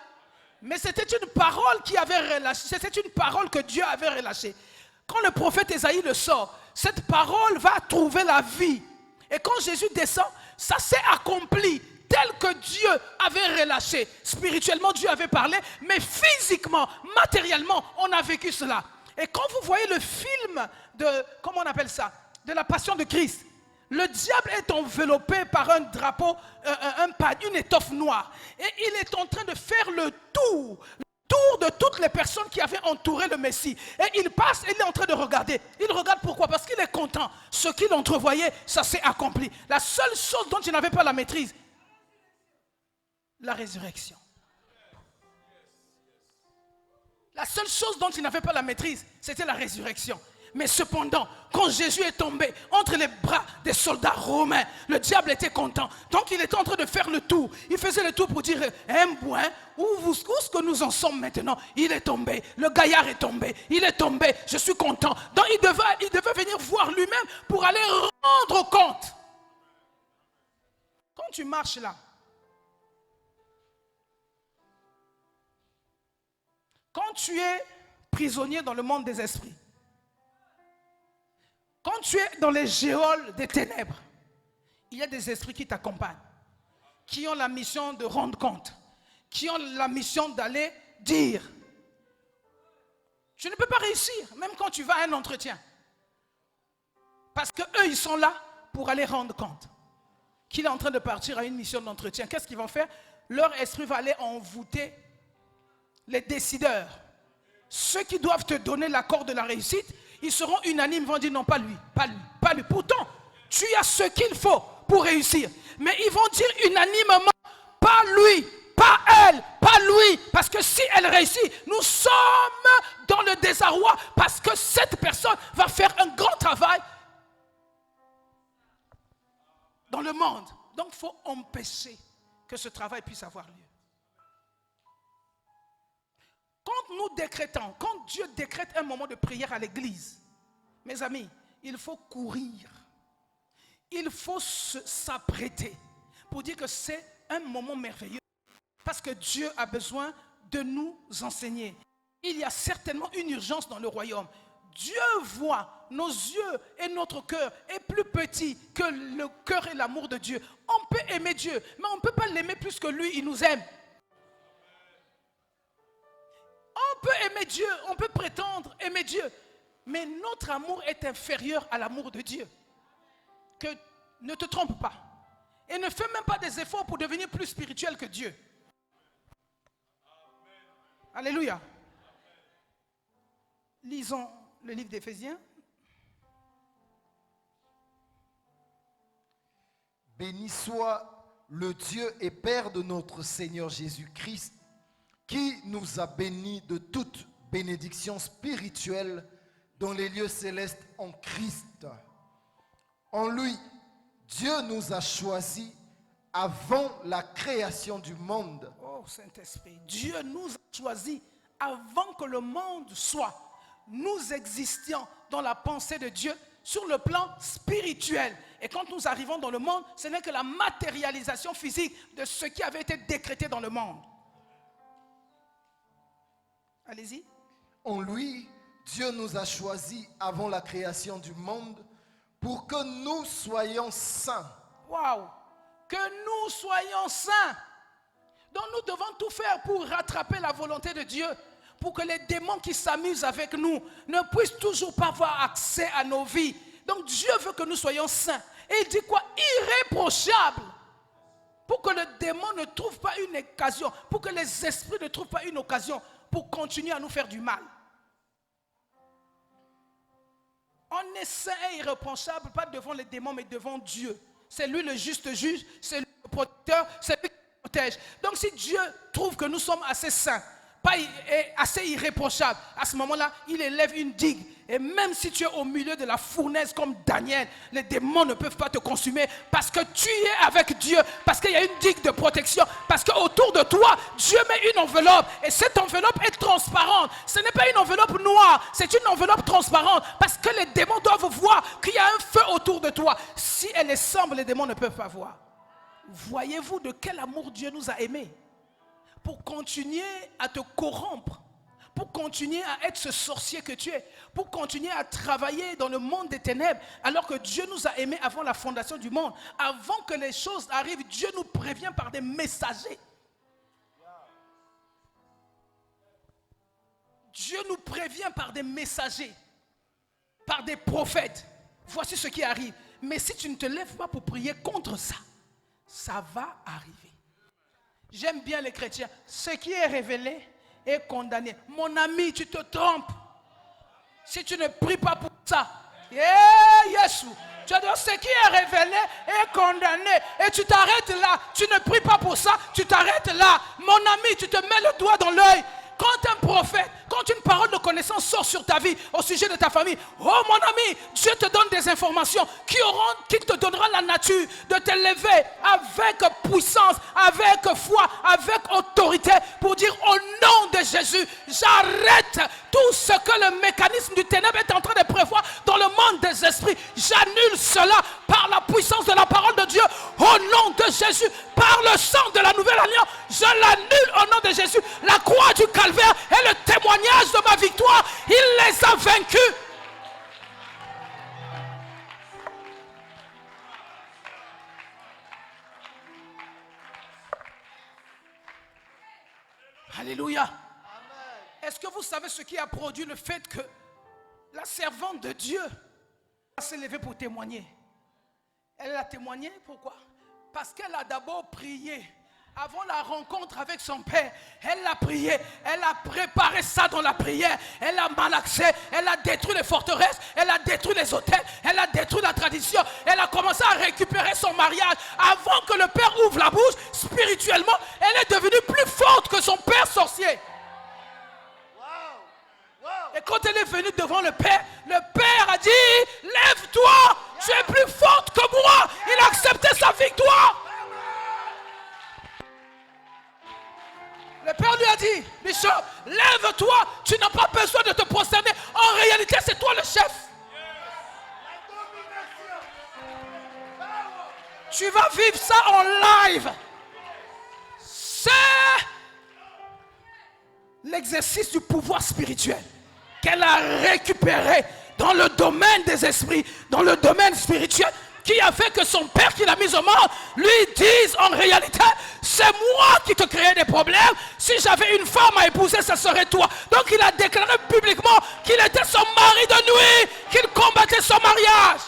Mais c'était une parole qui avait relâché, c'était une parole que Dieu avait relâchée. Quand le prophète Ésaïe le sort, cette parole va trouver la vie. Et quand Jésus descend, ça s'est accompli tel que Dieu avait relâché. Spirituellement, Dieu avait parlé, mais physiquement, matériellement, on a vécu cela. Et quand vous voyez le film de, comment on appelle ça, de la passion de Christ, le diable est enveloppé par un drapeau, une étoffe noire. Et il est en train de faire le tour de toutes les personnes qui avaient entouré le Messie. Et il passe et il est en train de regarder. Il regarde pourquoi? Parce qu'il est content. Ce qu'il entrevoyait, ça s'est accompli. La seule chose dont il n'avait pas la maîtrise, la résurrection. La seule chose dont il n'avait pas la maîtrise, c'était la résurrection. Mais cependant, quand Jésus est tombé entre les bras des soldats romains, le diable était content. Donc il était en train de faire le tour. Il faisait le tour pour dire, où est-ce que nous en sommes maintenant? Il est tombé, le gaillard est tombé, il est tombé, je suis content. Donc il devait venir voir lui-même pour aller rendre compte. Quand tu marches là, quand tu es prisonnier dans le monde des esprits, quand tu es dans les géoles des ténèbres, il y a des esprits qui t'accompagnent, qui ont la mission de rendre compte, qui ont la mission d'aller dire. Tu ne peux pas réussir, même quand tu vas à un entretien. Parce qu'eux, ils sont là pour aller rendre compte. Qu'il est en train de partir à une mission d'entretien. Qu'est-ce qu'ils vont faire? Leur esprit va aller envoûter les décideurs. Ceux qui doivent te donner l'accord de la réussite, ils seront unanimes, vont dire non, pas lui, pas lui, pas lui. Pourtant, tu as ce qu'il faut pour réussir. Mais ils vont dire unanimement, pas lui, pas elle, pas lui. Parce que si elle réussit, nous sommes dans le désarroi. Parce que cette personne va faire un grand travail dans le monde. Donc, il faut empêcher que ce travail puisse avoir lieu. Quand nous décrétons, quand Dieu décrète un moment de prière à l'église, mes amis, il faut courir. Il faut s'apprêter pour dire que c'est un moment merveilleux. Parce que Dieu a besoin de nous enseigner. Il y a certainement une urgence dans le royaume. Dieu voit, nos yeux et notre cœur est plus petit que le cœur et l'amour de Dieu. On peut aimer Dieu, mais on ne peut pas l'aimer plus que lui, il nous aime. On peut aimer Dieu, on peut prétendre aimer Dieu, mais notre amour est inférieur à l'amour de Dieu. Que ne te trompe pas. Et ne fais même pas des efforts pour devenir plus spirituel que Dieu. Alléluia. Lisons le livre d'Éphésiens. Béni soit le Dieu et Père de notre Seigneur Jésus-Christ, qui nous a bénis de toute bénédiction spirituelle dans les lieux célestes en Christ. En lui, Dieu nous a choisis avant la création du monde. Oh Saint-Esprit, Dieu nous a choisis avant que le monde soit. Nous existions dans la pensée de Dieu sur le plan spirituel. Et quand nous arrivons dans le monde, ce n'est que la matérialisation physique de ce qui avait été décrété dans le monde. Allez-y. En lui, Dieu nous a choisis avant la création du monde pour que nous soyons saints. Waouh! Que nous soyons saints. Donc nous devons tout faire pour rattraper la volonté de Dieu. Pour que les démons qui s'amusent avec nous ne puissent toujours pas avoir accès à nos vies. Donc Dieu veut que nous soyons saints. Et il dit quoi? Irréprochables. Pour que le démon ne trouve pas une occasion. Pour que les esprits ne trouvent pas une occasion pour continuer à nous faire du mal. On est saint et irréprochable, pas devant les démons, mais devant Dieu. C'est lui le juste juge, c'est lui le protecteur, c'est lui qui nous protège. Donc si Dieu trouve que nous sommes assez saints, assez irréprochables, à ce moment-là, il élève une digue. Et même si tu es au milieu de la fournaise comme Daniel, les démons ne peuvent pas te consumer parce que tu es avec Dieu, parce qu'il y a une digue de protection, parce qu'autour de toi, Dieu met une enveloppe et cette enveloppe est transparente. Ce n'est pas une enveloppe noire, c'est une enveloppe transparente parce que les démons doivent voir qu'il y a un feu autour de toi. Si elle est sombre, les démons ne peuvent pas voir. Voyez-vous de quel amour Dieu nous a aimés pour continuer à te corrompre, pour continuer à être ce sorcier que tu es, pour continuer à travailler dans le monde des ténèbres, alors que Dieu nous a aimés avant la fondation du monde. Avant que les choses arrivent, Dieu nous prévient par des messagers. Dieu nous prévient par des messagers, par des prophètes. Voici ce qui arrive. Mais si tu ne te lèves pas pour prier contre ça, ça va arriver. J'aime bien les chrétiens. Ce qui est révélé est condamné. Mon ami, tu te trompes. Si tu ne pries pas pour ça, Yeshua, tu as dit ce qui est révélé est condamné. Et tu t'arrêtes là. Tu ne pries pas pour ça, tu t'arrêtes là. Mon ami, tu te mets le doigt dans l'œil. Quand un prophète, quand une parole de connaissance sort sur ta vie, au sujet de ta famille, oh mon ami, Dieu te donne des informations qui te donnera la nature de te lever avec puissance, avec foi, avec autorité pour dire au nom de Jésus, j'arrête tout ce que le mécanisme du ténèbre est en train de prévoir dans le monde des esprits. J'annule cela par la puissance de la parole de Dieu au nom de Jésus, par le sang de la nouvelle alliance. Je l'annule au nom de Jésus. La croix du Calvaire est le témoignage de ma victoire. Il les a vaincus. Alléluia. Est-ce que vous savez ce qui a produit le fait que la servante de Dieu s'est levée pour témoigner? Elle a témoigné, pourquoi? Parce qu'elle a d'abord prié. Avant la rencontre avec son père, elle a prié, elle a préparé ça dans la prière, elle a malaxé, elle a détruit les forteresses, elle a détruit les hôtels, elle a détruit la tradition, elle a commencé à récupérer son mariage. Avant que le père ouvre la bouche, spirituellement, elle est devenue plus forte que son père sorcier. Et quand elle est venue devant le père a dit, lève-toi, tu es plus forte que moi. Il a accepté sa victoire. Le père lui a dit, Bishop, lève-toi, tu n'as pas besoin de te prosterner. En réalité, c'est toi le chef. Tu vas vivre ça en live. C'est l'exercice du pouvoir spirituel qu'elle a récupéré dans le domaine des esprits, dans le domaine spirituel, qui a fait que son père qui l'a mis au monde lui dise en réalité, c'est moi qui te créais des problèmes. Si j'avais une femme à épouser, ce serait toi. Donc il a déclaré publiquement qu'il était son mari de nuit, qu'il combattait son mariage.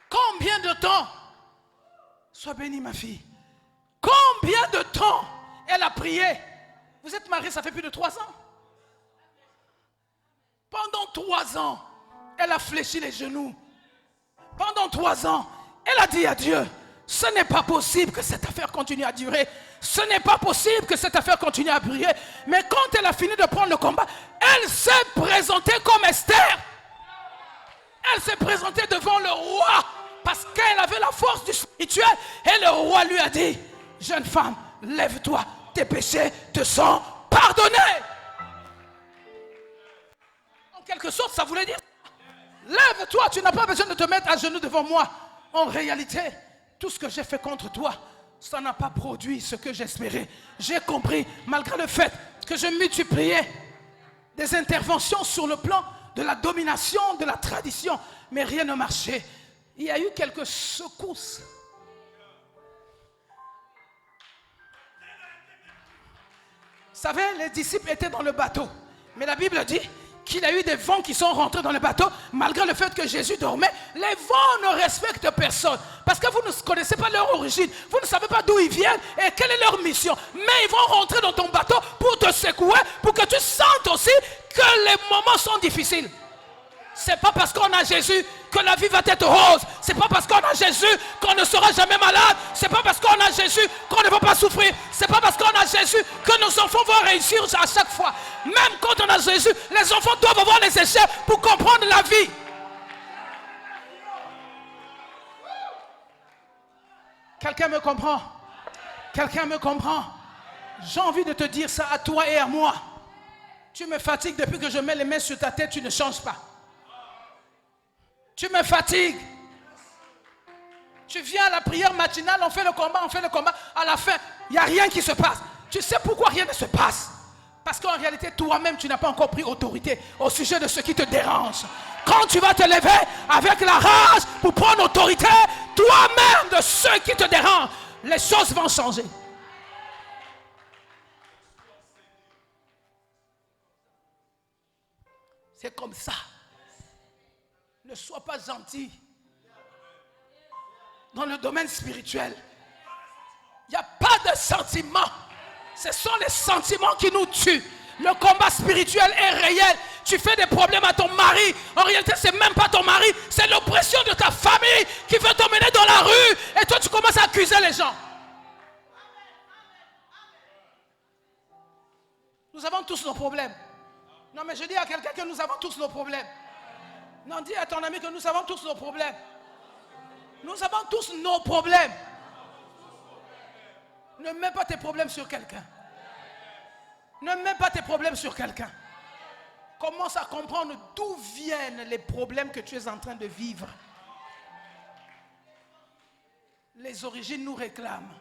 Combien de temps? Sois bénie ma fille. Combien de temps elle a prié? Vous êtes mariés, ça fait plus de 3 ans. Pendant 3 ans, elle a fléchi les genoux. Pendant 3 ans, elle a dit à Dieu, ce n'est pas possible que cette affaire continue à durer. Ce n'est pas possible que cette affaire continue à briller. Mais quand elle a fini de prendre le combat, elle s'est présentée comme Esther. Elle s'est présentée devant le roi parce qu'elle avait la force du spirituel. Et le roi lui a dit, jeune femme, lève-toi, tes péchés te sont pardonnés. En quelque sorte, ça voulait dire, lève-toi, tu n'as pas besoin de te mettre à genoux devant moi. En réalité, tout ce que j'ai fait contre toi, ça n'a pas produit ce que j'espérais. J'ai compris, malgré le fait que je multipliais des interventions sur le plan de la domination, de la tradition, mais rien ne marchait. Il y a eu quelques secousses. Vous savez, les disciples étaient dans le bateau, mais la Bible dit qu'il y a eu des vents qui sont rentrés dans le bateau, malgré le fait que Jésus dormait. Les vents ne respectent personne, parce que vous ne connaissez pas leur origine, vous ne savez pas d'où ils viennent et quelle est leur mission. Mais ils vont rentrer dans ton bateau pour te secouer, pour que tu sentes aussi que les moments sont difficiles. C'est pas parce qu'on a Jésus que la vie va être rose. C'est pas parce qu'on a Jésus qu'on ne sera jamais malade. C'est pas parce qu'on a Jésus qu'on ne va pas souffrir. C'est pas parce qu'on a Jésus que nos enfants vont réussir à chaque fois. Même quand on a Jésus, les enfants doivent avoir les échecs pour comprendre la vie. Quelqu'un me comprend? Quelqu'un me comprend? J'ai envie de te dire ça à toi et à moi. Tu me fatigues depuis que je mets les mains sur ta tête, tu ne changes pas. Tu me fatigues. Tu viens à la prière matinale, on fait le combat. À la fin, il n'y a rien qui se passe. Tu sais pourquoi rien ne se passe? Parce qu'en réalité, toi-même, tu n'as pas encore pris autorité au sujet de ce qui te dérange. Quand tu vas te lever avec la rage pour prendre autorité, toi-même de ce qui te dérange, les choses vont changer. C'est comme ça. Ne sois pas gentil. Dans le domaine spirituel, il n'y a pas de sentiments. Ce sont les sentiments qui nous tuent. Le combat spirituel est réel. Tu fais des problèmes à ton mari. En réalité, c'est même pas ton mari. C'est l'oppression de ta famille qui veut t'emmener dans la rue. Et toi, tu commences à accuser les gens. Nous avons tous nos problèmes. Non, mais je dis à quelqu'un que nous avons tous nos problèmes. Non, dis à ton ami que nous avons tous nos problèmes. Nous avons tous nos problèmes. Ne mets pas tes problèmes sur quelqu'un. Ne mets pas tes problèmes sur quelqu'un. Commence à comprendre d'où viennent les problèmes que tu es en train de vivre. Les origines nous réclament.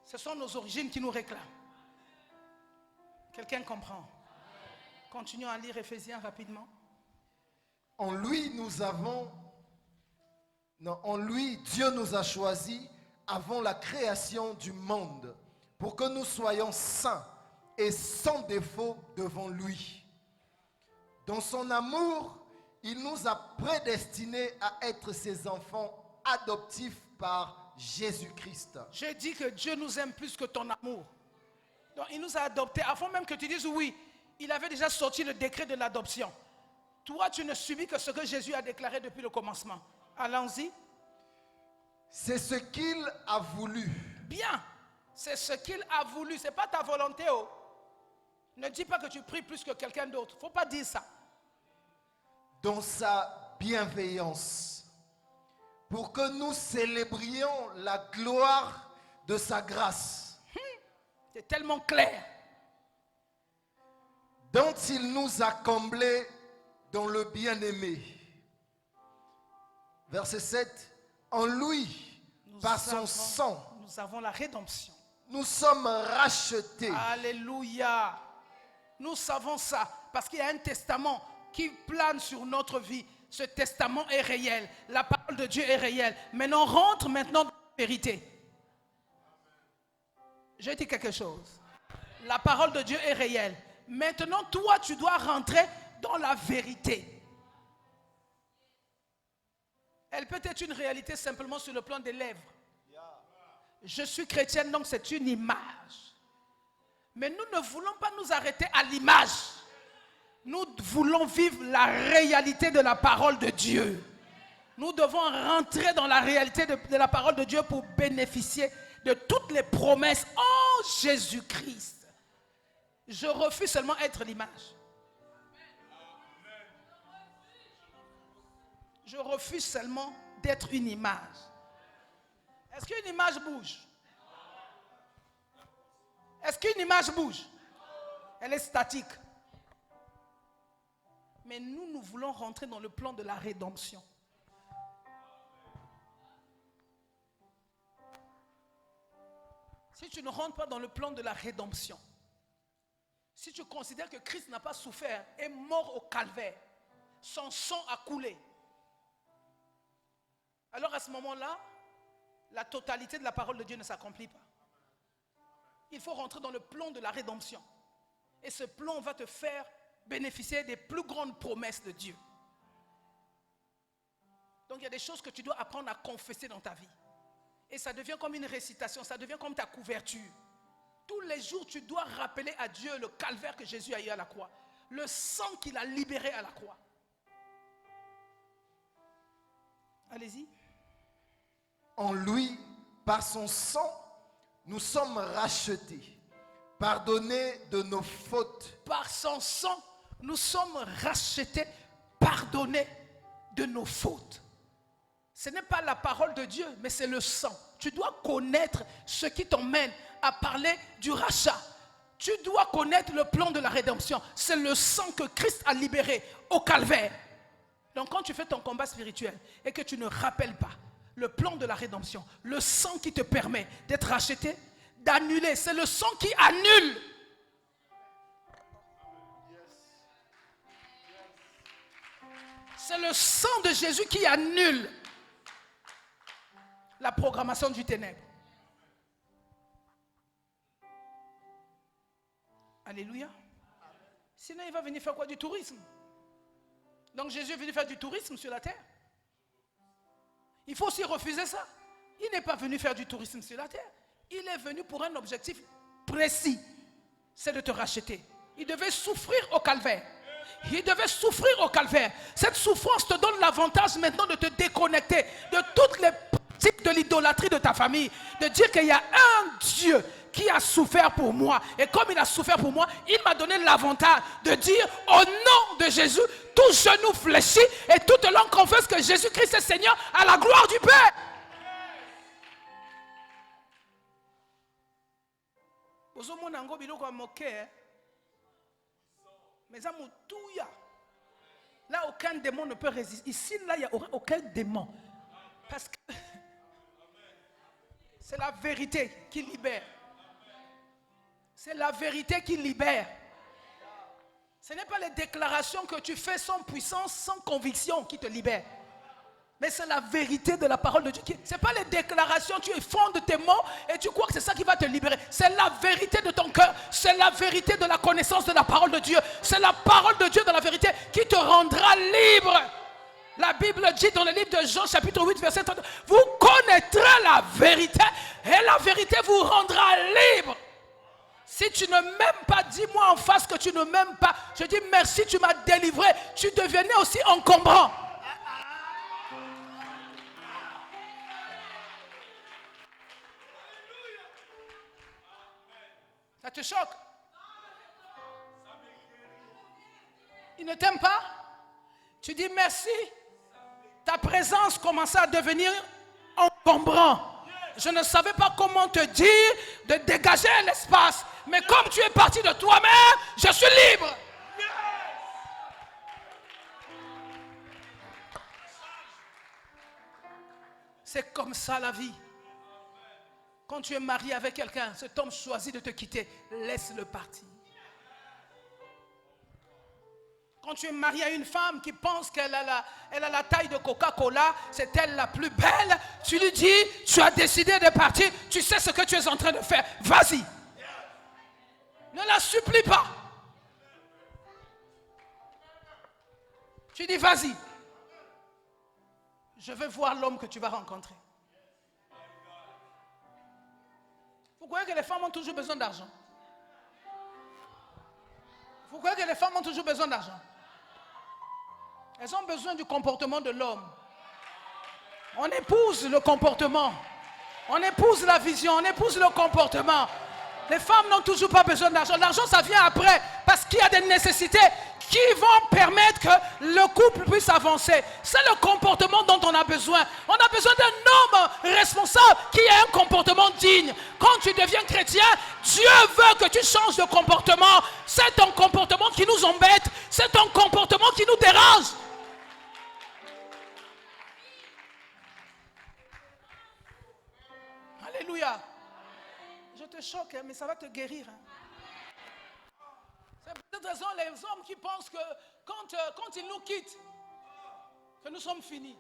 Ce sont nos origines qui nous réclament. Quelqu'un comprend? Continuons à lire Éphésiens rapidement. En lui, Dieu nous a choisis avant la création du monde pour que nous soyons saints et sans défaut devant lui. Dans son amour, il nous a prédestinés à être ses enfants adoptifs par Jésus-Christ. J'ai dit que Dieu nous aime plus que ton amour. Donc il nous a adoptés. Avant même que tu dises oui, il avait déjà sorti le décret de l'adoption. Toi, tu ne subis que ce que Jésus a déclaré depuis le commencement. Allons-y. C'est ce qu'il a voulu. Bien. C'est ce qu'il a voulu. Ce n'est pas ta volonté. Oh. Ne dis pas que tu pries plus que quelqu'un d'autre. Il ne faut pas dire ça. Dans sa bienveillance, pour que nous célébrions la gloire de sa grâce. C'est tellement clair. Dont il nous a comblés dans le bien-aimé. Verset 7. En lui, par son sang, nous avons la rédemption. Nous sommes rachetés. Alléluia. Nous savons ça parce qu'il y a un testament qui plane sur notre vie. Ce testament est réel. La parole de Dieu est réelle. Mais on rentre maintenant dans la vérité. Je dis quelque chose. La parole de Dieu est réelle. Maintenant, toi, tu dois rentrer dans la vérité. Elle peut être une réalité simplement sur le plan des lèvres. Je suis chrétienne, donc c'est une image. Mais nous ne voulons pas nous arrêter à l'image. Nous voulons vivre la réalité de la parole de Dieu. Nous devons rentrer dans la réalité de la parole de Dieu pour bénéficier de toutes les promesses en Jésus-Christ. Je refuse seulement être l'image. Je refuse seulement d'être une image. Est-ce qu'une image bouge? Est-ce qu'une image bouge? Elle est statique. Mais nous voulons rentrer dans le plan de la rédemption. Si tu ne rentres pas dans le plan de la rédemption, si tu considères que Christ n'a pas souffert, est mort au calvaire, son sang a coulé, alors à ce moment-là, la totalité de la parole de Dieu ne s'accomplit pas. Il faut rentrer dans le plan de la rédemption. Et ce plan va te faire bénéficier des plus grandes promesses de Dieu. Donc il y a des choses que tu dois apprendre à confesser dans ta vie. Et ça devient comme une récitation, ça devient comme ta couverture. Tous les jours, tu dois rappeler à Dieu le calvaire que Jésus a eu à la croix. Le sang qu'il a libéré à la croix. Allez-y. En lui, par son sang, nous sommes rachetés, pardonnés de nos fautes. Par son sang, nous sommes rachetés, pardonnés de nos fautes. Ce n'est pas la parole de Dieu, mais c'est le sang. Tu dois connaître ce qui t'emmène à parler du rachat. Tu dois connaître le plan de la rédemption. C'est le sang que Christ a libéré au calvaire. Donc quand tu fais ton combat spirituel et que tu ne rappelles pas le plan de la rédemption, le sang qui te permet d'être racheté, d'annuler, c'est le sang qui annule. C'est le sang de Jésus qui annule la programmation du ténèbre. Alléluia. Sinon, il va venir faire quoi? Du tourisme. Donc Jésus est venu faire du tourisme sur la terre. Il faut aussi refuser ça. Il n'est pas venu faire du tourisme sur la terre. Il est venu pour un objectif précis. C'est de te racheter. Il devait souffrir au calvaire. Il devait souffrir au calvaire. Cette souffrance te donne l'avantage maintenant de te déconnecter de toutes les pratiques de l'idolâtrie de ta famille. De dire qu'il y a un Dieu qui a souffert pour moi. Et comme il a souffert pour moi, il m'a donné l'avantage de dire au nom de Jésus, tout genou fléchit et toute langue confesse que Jésus-Christ est Seigneur à la gloire du Père. Mais là, aucun démon ne peut résister. Ici, là, il n'y a aucun démon. Parce que c'est la vérité qui libère. C'est la vérité qui libère. Ce n'est pas les déclarations que tu fais sans puissance, sans conviction qui te libèrent. Mais c'est la vérité de la parole de Dieu. Ce n'est pas les déclarations, tu fondes tes mots et tu crois que c'est ça qui va te libérer. C'est la vérité de ton cœur. C'est la vérité de la connaissance de la parole de Dieu. C'est la parole de Dieu de la vérité qui te rendra libre. La Bible dit dans le livre de Jean chapitre 8 verset 30, vous connaîtrez la vérité et la vérité vous rendra libre. Si tu ne m'aimes pas, dis-moi en face que tu ne m'aimes pas. Je dis merci, tu m'as délivré. Tu devenais aussi encombrant. Ça te choque? Il ne t'aime pas? Tu dis merci. Ta présence commençait à devenir encombrant. Je ne savais pas comment te dire de dégager l'espace. Mais comme tu es parti de toi-même, je suis libre. C'est comme ça la vie. Quand tu es marié avec quelqu'un, cet homme choisit de te quitter, laisse-le partir. Quand tu es marié à une femme qui pense qu'elle a la taille de Coca-Cola, c'est elle la plus belle, tu lui dis, tu as décidé de partir, tu sais ce que tu es en train de faire, vas-y. Ne la supplie pas. Tu dis, vas-y. Je veux voir l'homme que tu vas rencontrer. Vous croyez que les femmes ont toujours besoin d'argent? Vous croyez que les femmes ont toujours besoin d'argent? Elles ont besoin du comportement de l'homme. On épouse le comportement. On épouse la vision. On épouse le comportement. Les femmes n'ont toujours pas besoin d'argent. L'argent, ça vient après. Parce qu'il y a des nécessités qui vont permettre que le couple puisse avancer. C'est le comportement dont on a besoin. On a besoin d'un homme responsable qui ait un comportement digne. Quand tu deviens chrétien, Dieu veut que tu changes de comportement. C'est ton comportement qui nous embête. C'est ton comportement qui nous dérange. Alléluia. Je te choque, mais ça va te guérir. C'est pour cette raison les hommes qui pensent que quand ils nous quittent, que nous sommes finis.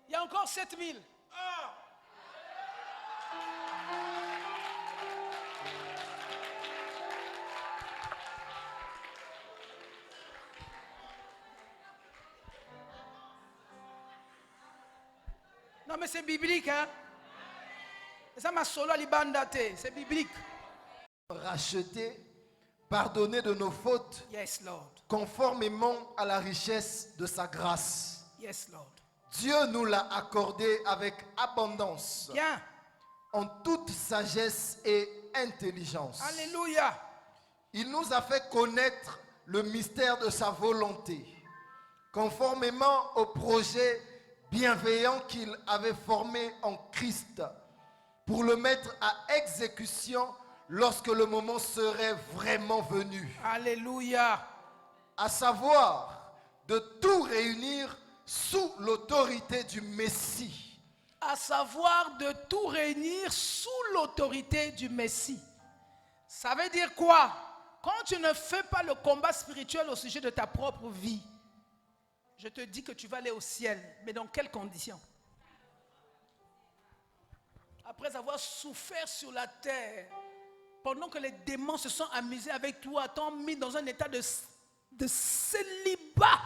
Il y a encore 7000. Non mais c'est biblique, hein. Ça m'a solo à l'ibandate, c'est biblique. Racheter, pardonner de nos fautes, Yes, Lord. conformément à la richesse de sa grâce. Yes, Lord. Dieu nous l'a accordé avec abondance, Bien. en toute sagesse et intelligence. Alléluia. Il nous a fait connaître le mystère de sa volonté, conformément au projet bienveillant qu'il avait formé en Christ, pour le mettre à exécution lorsque le moment serait vraiment venu. Alléluia. À savoir, de tout réunir sous l'autorité du Messie. À savoir de tout réunir sous l'autorité du Messie. Ça veut dire quoi? Quand tu ne fais pas le combat spirituel au sujet de ta propre vie, je te dis que tu vas aller au ciel. Mais dans quelles conditions? Après avoir souffert sur la terre, pendant que les démons se sont amusés avec toi, t'ont mis dans un état de célibat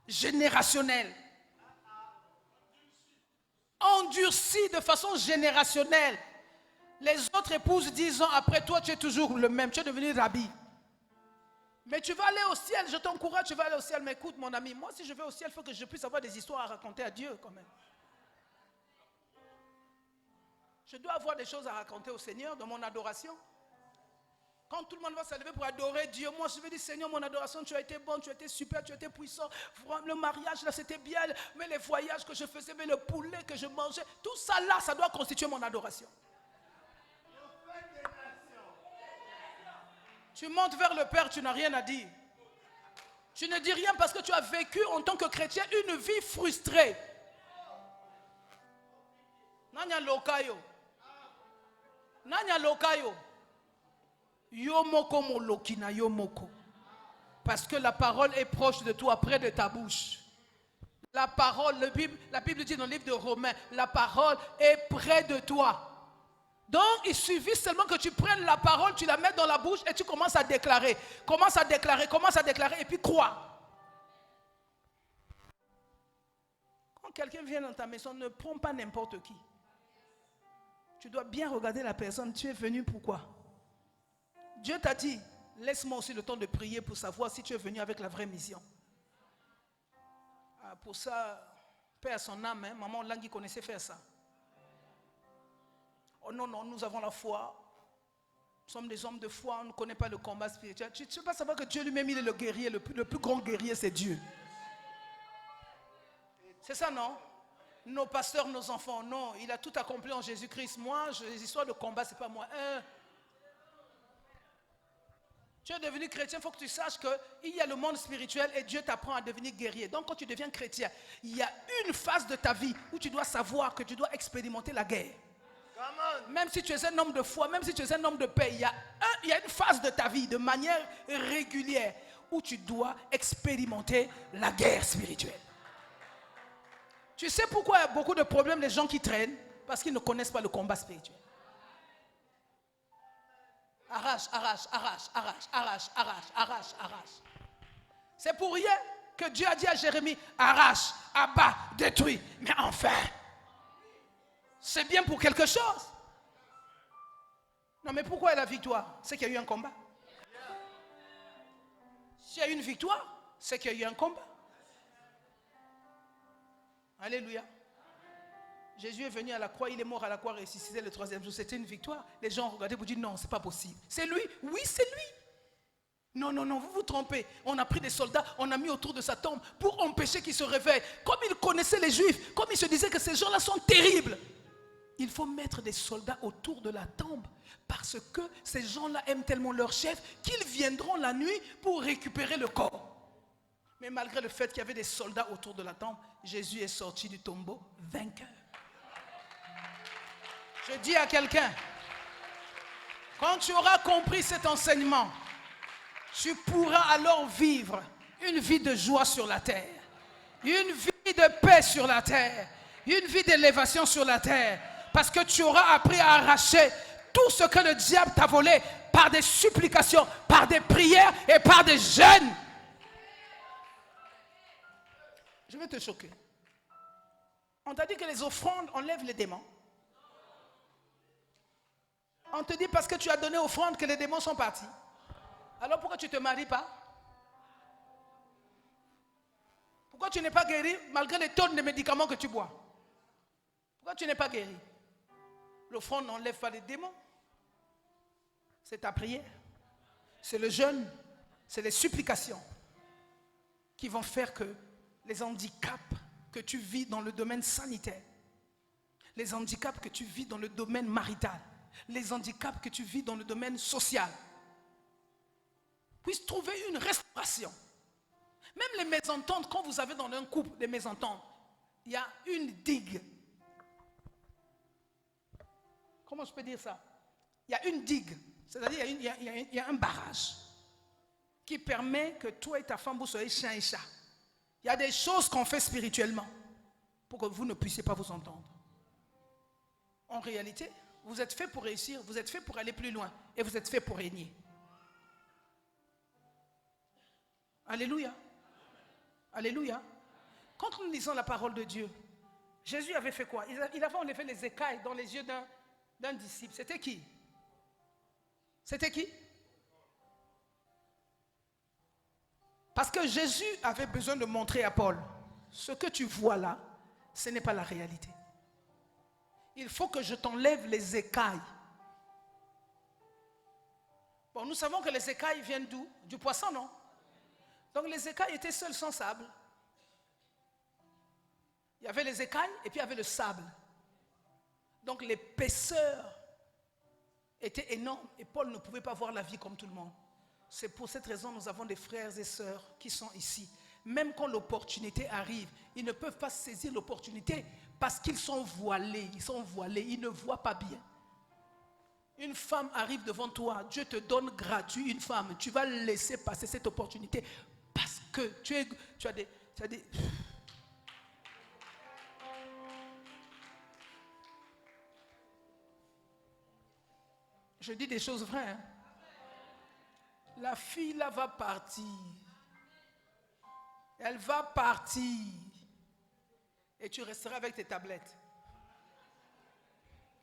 générationnel. Endurci de façon générationnelle. Les autres épouses 10 ans après toi, tu es toujours le même, tu es devenu rabbi. Mais tu vas aller au ciel, je t'encourage, tu vas aller au ciel. Mais écoute mon ami, moi si je vais au ciel, il faut que je puisse avoir des histoires à raconter à Dieu quand même. Je dois avoir des choses à raconter au Seigneur dans mon adoration. Quand tout le monde va se lever pour adorer Dieu, moi je vais dire Seigneur, mon adoration, tu as été bon, tu as été super, tu as été puissant. Le mariage là c'était bien, mais les voyages que je faisais, mais le poulet que je mangeais, tout ça là, ça doit constituer mon adoration. Tu montes vers le Père, tu n'as rien à dire. Tu ne dis rien parce que tu as vécu en tant que chrétien une vie frustrée. Nanya lokayo. Nanya lokayo. Yomoko molokina yomoko. Parce que la parole est proche de toi, près de ta bouche. La parole, la Bible dit dans le livre de Romains, la parole est près de toi. Donc, il suffit seulement que tu prennes la parole, tu la mets dans la bouche et tu commences à déclarer. Commence à déclarer et puis crois. Quand quelqu'un vient dans ta maison, ne prends pas n'importe qui. Tu dois bien regarder la personne. Tu es venu pourquoi? Dieu t'a dit, laisse-moi aussi le temps de prier pour savoir si tu es venu avec la vraie mission. Pour ça, paix à son âme, hein, maman Langui connaissait faire ça. Oh non, non, nous avons la foi. Nous sommes des hommes de foi, on ne connaît pas le combat spirituel. Tu ne peux pas savoir que Dieu lui-même, il est le guerrier, le plus grand guerrier, c'est Dieu. C'est ça, non? Nos pasteurs, nos enfants, non, il a tout accompli en Jésus-Christ. Moi, les histoires de combat, ce n'est pas moi. Tu es devenu chrétien, il faut que tu saches qu'il y a le monde spirituel et Dieu t'apprend à devenir guerrier. Donc quand tu deviens chrétien, il y a une phase de ta vie où tu dois savoir que tu dois expérimenter la guerre. Même si tu es un homme de foi, même si tu es un homme de paix, il y a une phase de ta vie de manière régulière où tu dois expérimenter la guerre spirituelle. Tu sais pourquoi il y a beaucoup de problèmes, les gens qui traînent? Parce qu'ils ne connaissent pas le combat spirituel. Arrache, arrache, arrache, arrache, arrache, arrache, arrache, arrache. C'est pour rien que Dieu a dit à Jérémie, arrache, abat, détruis. Mais enfin, c'est bien pour quelque chose. Non mais pourquoi la victoire? C'est qu'il y a eu un combat. S'il y a eu une victoire, c'est qu'il y a eu un combat. Alléluia. Jésus est venu à la croix, il est mort à la croix, ressuscité le troisième jour. C'était une victoire. Les gens regardaient pour dire non, c'est pas possible. C'est lui? Oui, c'est lui. Non, non, non, vous vous trompez. On a pris des soldats, on a mis autour de sa tombe pour empêcher qu'il se réveille. Comme il connaissait les Juifs, comme il se disait que ces gens-là sont terribles. Il faut mettre des soldats autour de la tombe parce que ces gens-là aiment tellement leur chef qu'ils viendront la nuit pour récupérer le corps. Mais malgré le fait qu'il y avait des soldats autour de la tombe, Jésus est sorti du tombeau vainqueur. Je dis à quelqu'un, quand tu auras compris cet enseignement, tu pourras alors vivre une vie de joie sur la terre, une vie de paix sur la terre, une vie d'élévation sur la terre, parce que tu auras appris à arracher tout ce que le diable t'a volé par des supplications, par des prières et par des jeûnes. Je vais te choquer. On t'a dit que les offrandes enlèvent les démons. On te dit parce que tu as donné offrande que les démons sont partis. Alors pourquoi tu ne te maries pas? Pourquoi tu n'es pas guéri malgré les tonnes de médicaments que tu bois? Pourquoi tu n'es pas guéri? L'offrande n'enlève pas les démons. C'est ta prière. C'est le jeûne. C'est les supplications qui vont faire que les handicaps que tu vis dans le domaine sanitaire, les handicaps que tu vis dans le domaine marital, les handicaps que tu vis dans le domaine social, puissent trouver une restauration. Même les mésententes, quand vous avez dans un couple des mésententes, il y a une digue. Comment je peux dire ça? Il y a une digue, c'est-à-dire il y a un barrage qui permet que toi et ta femme vous soyez chien et chat. Il y a des choses qu'on fait spirituellement pour que vous ne puissiez pas vous entendre. En réalité, vous êtes fait pour réussir, vous êtes fait pour aller plus loin et vous êtes fait pour régner. Alléluia. Alléluia. Quand nous lisons la parole de Dieu, Jésus avait fait quoi? Il avait enlevé les écailles dans les yeux d'un disciple. C'était qui? C'était qui? Parce que Jésus avait besoin de montrer à Paul, ce que tu vois là, ce n'est pas la réalité. Il faut que je t'enlève les écailles. Bon, nous savons que les écailles viennent d'où? Du poisson, non? Donc les écailles étaient seules sans sable. Il y avait les écailles et puis il y avait le sable. Donc l'épaisseur était énorme et Paul ne pouvait pas voir la vie comme tout le monde. C'est pour cette raison que nous avons des frères et sœurs qui sont ici. Même quand l'opportunité arrive, ils ne peuvent pas saisir l'opportunité parce qu'ils sont voilés. Ils ne voient pas bien. Une femme arrive devant toi, Dieu te donne gratuit une femme. Tu vas laisser passer cette opportunité parce que tu as des... Je dis des choses vraies. Hein? La fille là va partir. Elle va partir. Et tu resteras avec tes tablettes.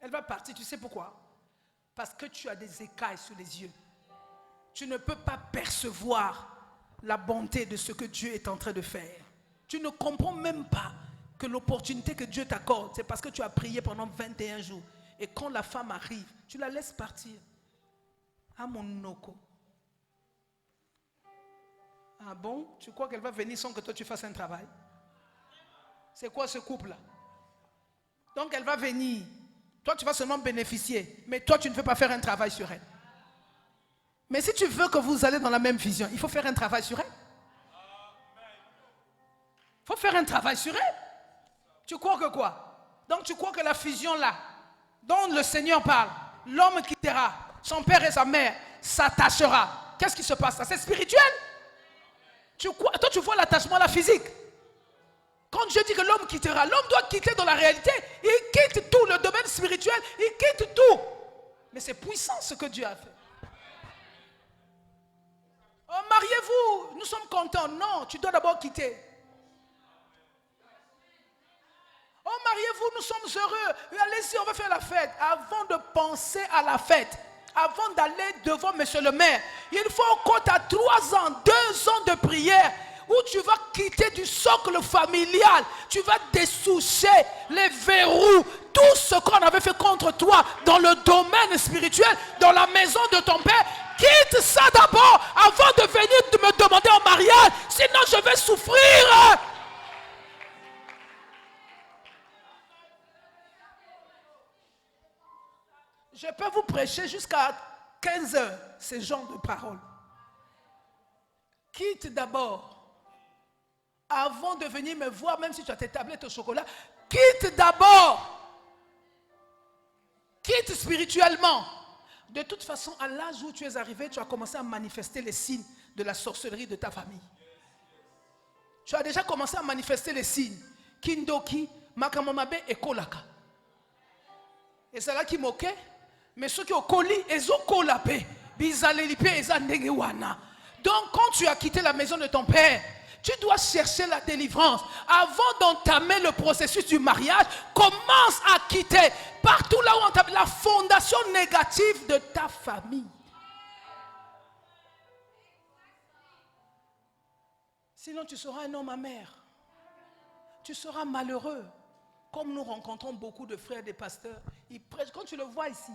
Elle va partir, tu sais pourquoi? Parce que tu as des écailles sur les yeux. Tu ne peux pas percevoir la bonté de ce que Dieu est en train de faire. Tu ne comprends même pas que l'opportunité que Dieu t'accorde, c'est parce que tu as prié pendant 21 jours. Et quand la femme arrive, tu la laisses partir. Ah mon noko. Ah bon? Tu crois qu'elle va venir sans que toi tu fasses un travail? C'est quoi ce couple-là? Donc elle va venir. Toi tu vas seulement bénéficier. Mais toi tu ne veux pas faire un travail sur elle. Mais si tu veux que vous allez dans la même vision, il faut faire un travail sur elle. Il faut faire un travail sur elle. Tu crois que quoi? Donc tu crois que la fusion là, dont le Seigneur parle, l'homme quittera son père et sa mère, s'attachera. Qu'est-ce qui se passe? C'est spirituel. Toi tu vois l'attachement là physique. Quand Dieu dit que l'homme quittera, l'homme doit quitter dans la réalité. Il quitte tout, le domaine spirituel, il quitte tout. Mais c'est puissant ce que Dieu a fait. Oh, mariez-vous, nous sommes contents. Non, tu dois d'abord quitter. Oh, mariez-vous, nous sommes heureux. Allez-y, on va faire la fête. Avant de penser à la fête, avant d'aller devant monsieur le maire, il faut qu'on t'a 3 ans, 2 ans de prière où tu vas quitter du socle familial. Tu vas dessoucher les verrous, tout ce qu'on avait fait contre toi dans le domaine spirituel, dans la maison de ton père. Quitte ça d'abord avant de venir me demander en mariage, sinon je vais souffrir. Je peux vous prêcher jusqu'à 15 heures ces genres de paroles. Quitte d'abord avant de venir me voir, même si tu as tes tablettes au chocolat. Quitte d'abord. Quitte spirituellement. De toute façon, à l'âge où tu es arrivé, tu as commencé à manifester les signes de la sorcellerie de ta famille. Tu as déjà commencé à manifester les signes. Kindoki, Makamomabe et Kolaka. Et c'est là qui moquait. Mais ceux qui ont collé, ils ont collapé. Donc, quand tu as quitté la maison de ton père, tu dois chercher la délivrance. Avant d'entamer le processus du mariage, commence à quitter partout là où on entame la fondation négative de ta famille. Sinon, tu seras un homme amer. Tu seras malheureux. Comme nous rencontrons beaucoup de frères des pasteurs, ils prêchent, quand tu le vois ici.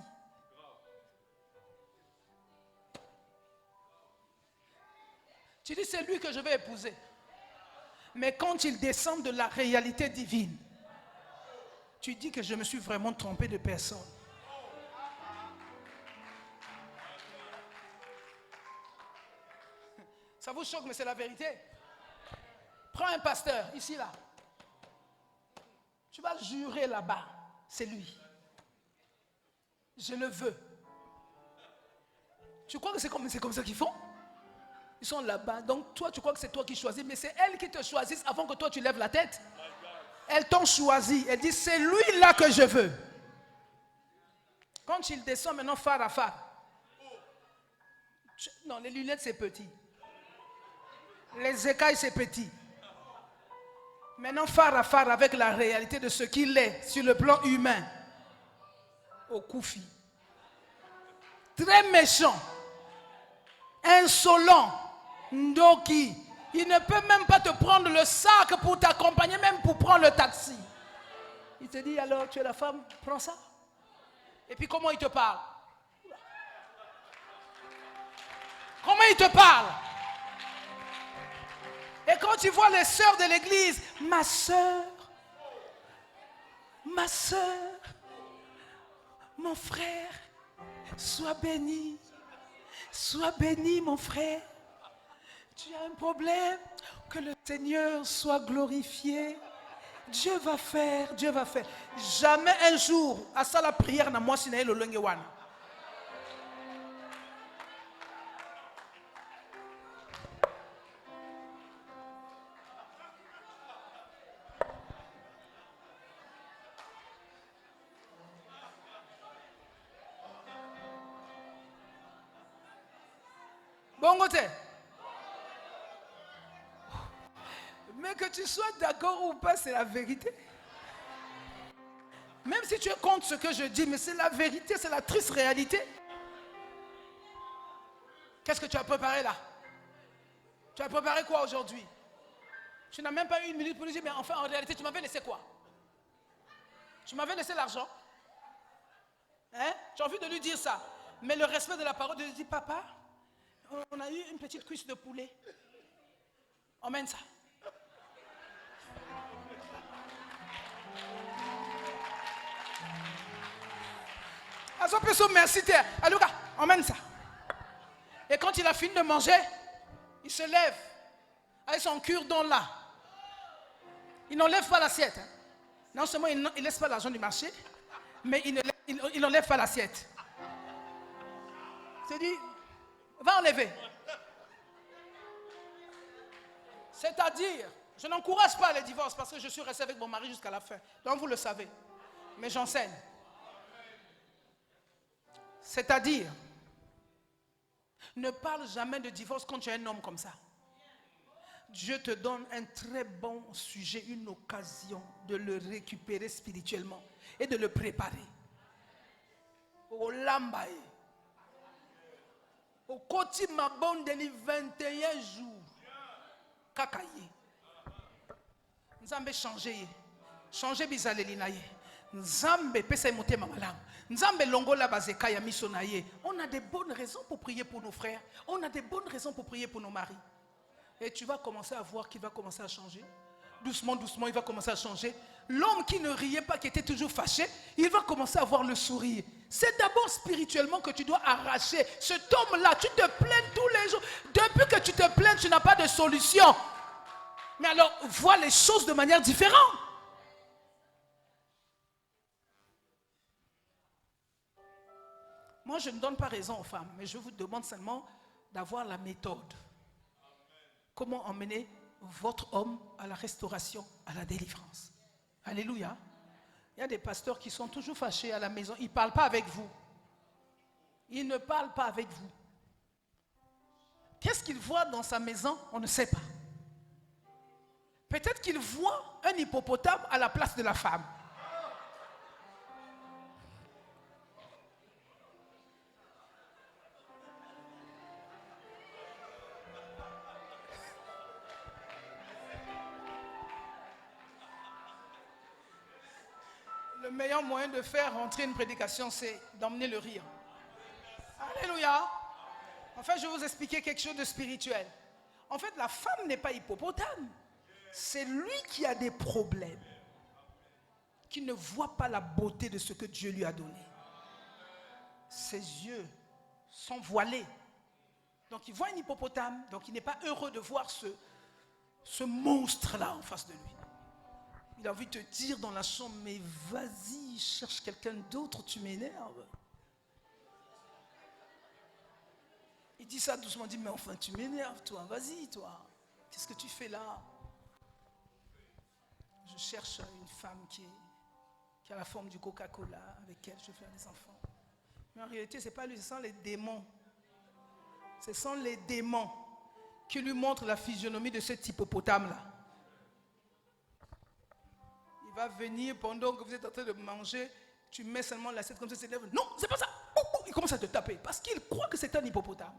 Tu dis, c'est lui que je vais épouser. Mais quand il descend de la réalité divine, tu dis que je me suis vraiment trompé de personne. Ça vous choque, mais c'est la vérité. Prends un pasteur, ici, là. Tu vas jurer là-bas, c'est lui. Je le veux. Tu crois que c'est comme ça qu'ils font? Ils sont là-bas. Donc toi, tu crois que c'est toi qui choisis, mais c'est elles qui te choisissent avant que toi tu lèves la tête. Elles t'ont choisi. Elles disent, c'est lui là que je veux. Quand il descend maintenant phare à phare. Non, les lunettes c'est petit. Les écailles c'est petit. Maintenant phare à phare avec la réalité de ce qu'il est sur le plan humain. Au Koufi. Très méchant. Insolent. Ndoki, Il ne peut même pas te prendre le sac pour t'accompagner, même pour prendre le taxi. Il te dit, alors tu es la femme, prends ça. Et puis comment il te parle? Comment il te parle? Et quand tu vois les sœurs de l'église, ma sœur, mon frère, sois béni mon frère. Tu as un problème, que le Seigneur soit glorifié. Dieu va faire. Jamais un jour, à ça la prière na moi sinaï le longewan. Bon côté. Mais que tu sois d'accord ou pas, c'est la vérité. Même si tu es contre ce que je dis, mais c'est la vérité, c'est la triste réalité. Qu'est-ce que tu as préparé là? Tu as préparé quoi aujourd'hui? Tu n'as même pas eu une minute pour lui dire, mais enfin en réalité, tu m'avais laissé quoi? Tu m'avais laissé l'argent? Hein? Tu as envie de lui dire ça. Mais le respect de la parole, de lui dire, papa, on a eu une petite cuisse de poulet. Emmène ça. Merci, Alouka, emmène ça. Et quand il a fini de manger, il se lève avec son cure-dent là. Il n'enlève pas l'assiette. Non seulement il ne laisse pas l'argent du marché, mais il n'enlève pas l'assiette. C'est dit, va enlever. C'est-à-dire, je n'encourage pas les divorces parce que je suis resté avec mon mari jusqu'à la fin. Donc vous le savez. Mais j'enseigne. C'est-à-dire, ne parle jamais de divorce quand tu es un homme comme ça. Dieu te donne un très bon sujet, une occasion de le récupérer spirituellement et de le préparer. Au lambaye. Au côté ma bonne de 21 jours. Kakaye. Nous avons changé. Changé bizalelinaye. Nzambe pesa imote mamalam. Nzambe longola bazeka ya misonaye. On a des bonnes raisons pour prier pour nos frères. On a des bonnes raisons pour prier pour nos maris. Et tu vas commencer à voir qu'il va commencer à changer. Doucement, doucement, il va commencer à changer. L'homme qui ne riait pas, qui était toujours fâché, il va commencer à avoir le sourire. C'est d'abord spirituellement que tu dois arracher. Cet homme-là, tu te plains tous les jours. Depuis que tu te plains, tu n'as pas de solution. Mais alors, vois les choses de manière différente. Moi, je ne donne pas raison aux femmes, mais je vous demande seulement d'avoir la méthode. Comment emmener votre homme à la restauration, à la délivrance. Alléluia. Il y a des pasteurs qui sont toujours fâchés à la maison. Ils ne parlent pas avec vous. Ils ne parlent pas avec vous. Qu'est-ce qu'ils voient dans sa maison? On ne sait pas. Peut-être qu'ils voient un hippopotame à la place de la femme. Le meilleur moyen de faire rentrer une prédication, c'est d'emmener le rire. Alléluia. Enfin, je vais vous expliquer quelque chose de spirituel. En fait, la femme n'est pas hippopotame. C'est lui qui a des problèmes. Qui ne voit pas la beauté de ce que Dieu lui a donné. Ses yeux sont voilés. Donc, il voit un hippopotame. Donc, il n'est pas heureux de voir ce monstre-là en face de lui. Il a envie de te dire dans la chambre, mais vas-y, cherche quelqu'un d'autre, tu m'énerves. Il dit ça doucement, il dit, mais enfin, tu m'énerves, toi, vas-y, toi. Qu'est-ce que tu fais là? Je cherche une femme qui a la forme du Coca-Cola, avec elle je vais faire des enfants. Mais en réalité, ce n'est pas lui, ce sont les démons. Ce sont les démons qui lui montrent la physionomie de cet hippopotame-là. Il va venir pendant que vous êtes en train de manger, tu mets seulement l'assiette comme ça, c'est lève. Non, c'est pas ça. Il commence à te taper parce qu'il croit que c'est un hippopotame.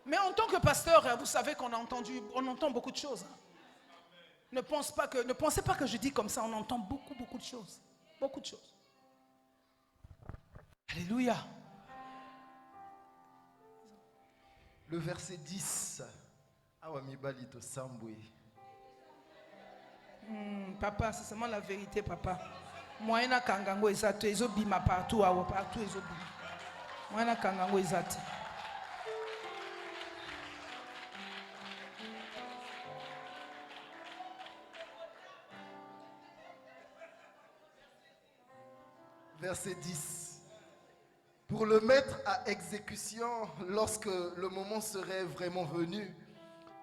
Mais en tant que pasteur, vous savez qu'on on entend beaucoup de choses. Ne pensez pas que je dis comme ça, on entend beaucoup de choses. Beaucoup de choses. Alléluia. Le verset 10. Papa, c'est seulement la vérité, papa. Moi, je kangango ezate, ezobima partout, partout ezobima. Moi, je kangango ezate. Verset 10. Pour le mettre à exécution lorsque le moment serait vraiment venu,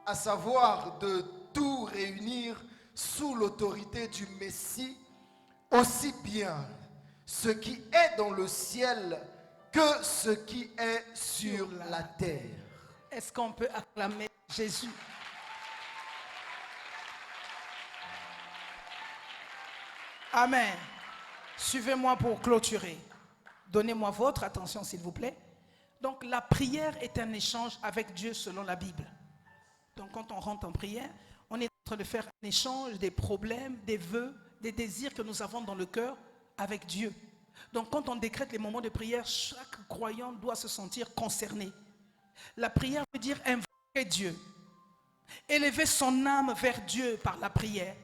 à savoir de tout réunir sous l'autorité du Messie, aussi bien ce qui est dans le ciel que ce qui est sur la terre. Est-ce qu'on peut acclamer Jésus? Amen. Suivez-moi pour clôturer. Donnez-moi votre attention, s'il vous plaît. Donc, la prière est un échange avec Dieu selon la Bible. Donc, quand on rentre en prière, on est en train de faire un échange des problèmes, des vœux, des désirs que nous avons dans le cœur avec Dieu. Donc, quand on décrète les moments de prière, chaque croyant doit se sentir concerné. La prière veut dire invoquer Dieu, élever son âme vers Dieu par la prière.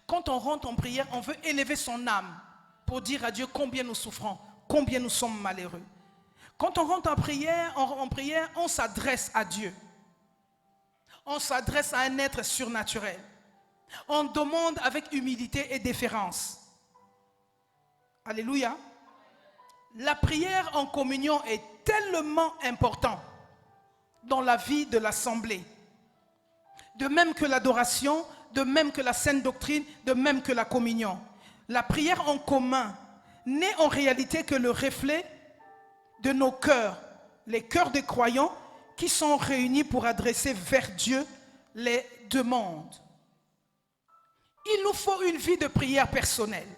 Quand on rentre en prière, on veut élever son âme pour dire à Dieu combien nous souffrons, combien nous sommes malheureux. Quand on rentre en prière, on s'adresse à Dieu. On s'adresse à un être surnaturel. On demande avec humilité et déférence. Alléluia. La prière en communion est tellement importante dans la vie de l'assemblée. De même que l'adoration, de même que la sainte doctrine, de même que la communion. La prière en commun n'est en réalité que le reflet de nos cœurs, les cœurs des croyants qui sont réunis pour adresser vers Dieu les demandes. Il nous faut une vie de prière personnelle.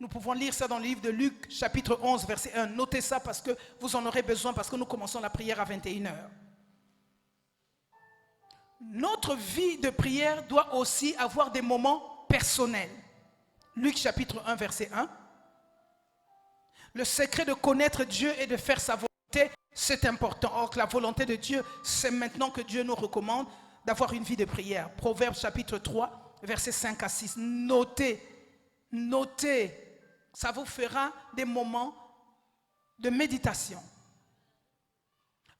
Nous pouvons lire ça dans le livre de Luc, chapitre 11, verset 1. Notez ça parce que vous en aurez besoin, parce que nous commençons la prière à 21h. Notre vie de prière doit aussi avoir des moments personnels. Luc chapitre 1, verset 1. Le secret de connaître Dieu et de faire sa volonté, c'est important. Or, la volonté de Dieu, c'est maintenant que Dieu nous recommande d'avoir une vie de prière. Proverbes chapitre 3, versets 5 à 6. Notez. Ça vous fera des moments de méditation.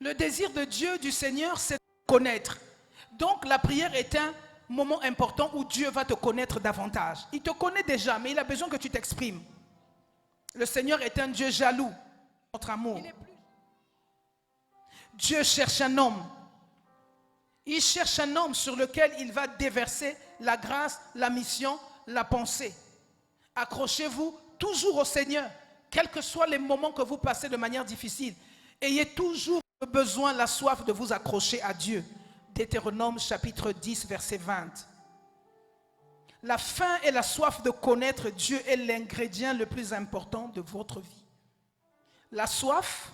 Le désir de Dieu, du Seigneur, c'est de connaître. Donc, la prière est un moment important où Dieu va te connaître davantage. Il te connaît déjà, mais il a besoin que tu t'exprimes. Le Seigneur est un Dieu jaloux, notre amour. Dieu cherche un homme. Il cherche un homme sur lequel il va déverser la grâce, la mission, la pensée. Accrochez-vous toujours au Seigneur, quels que soient les moments que vous passez de manière difficile. Ayez toujours besoin, la soif de vous accrocher à Dieu. Deutéronome chapitre 10, verset 20. La faim et la soif de connaître Dieu est l'ingrédient le plus important de votre vie. La soif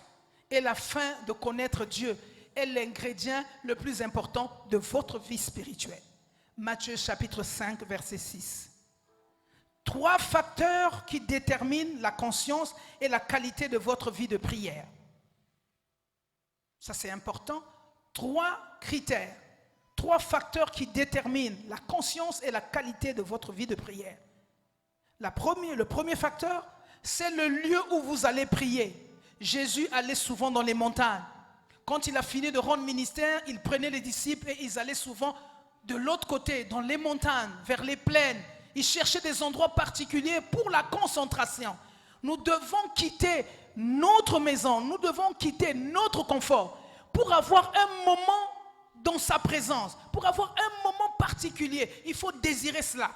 et la faim de connaître Dieu est l'ingrédient le plus important de votre vie spirituelle. Matthieu chapitre 5, verset 6. 3 facteurs qui déterminent la conscience et la qualité de votre vie de prière. Ça, c'est important. 3 critères, 3 facteurs qui déterminent la conscience et la qualité de votre vie de prière. Le premier facteur, c'est le lieu où vous allez prier. Jésus allait souvent dans les montagnes. Quand il a fini de rendre ministère, il prenait les disciples et ils allaient souvent de l'autre côté, dans les montagnes, vers les plaines. Ils cherchaient des endroits particuliers pour la concentration. Nous devons quitter notre maison, nous devons quitter notre confort pour avoir un moment dans sa présence, pour avoir un moment particulier. Il faut désirer cela.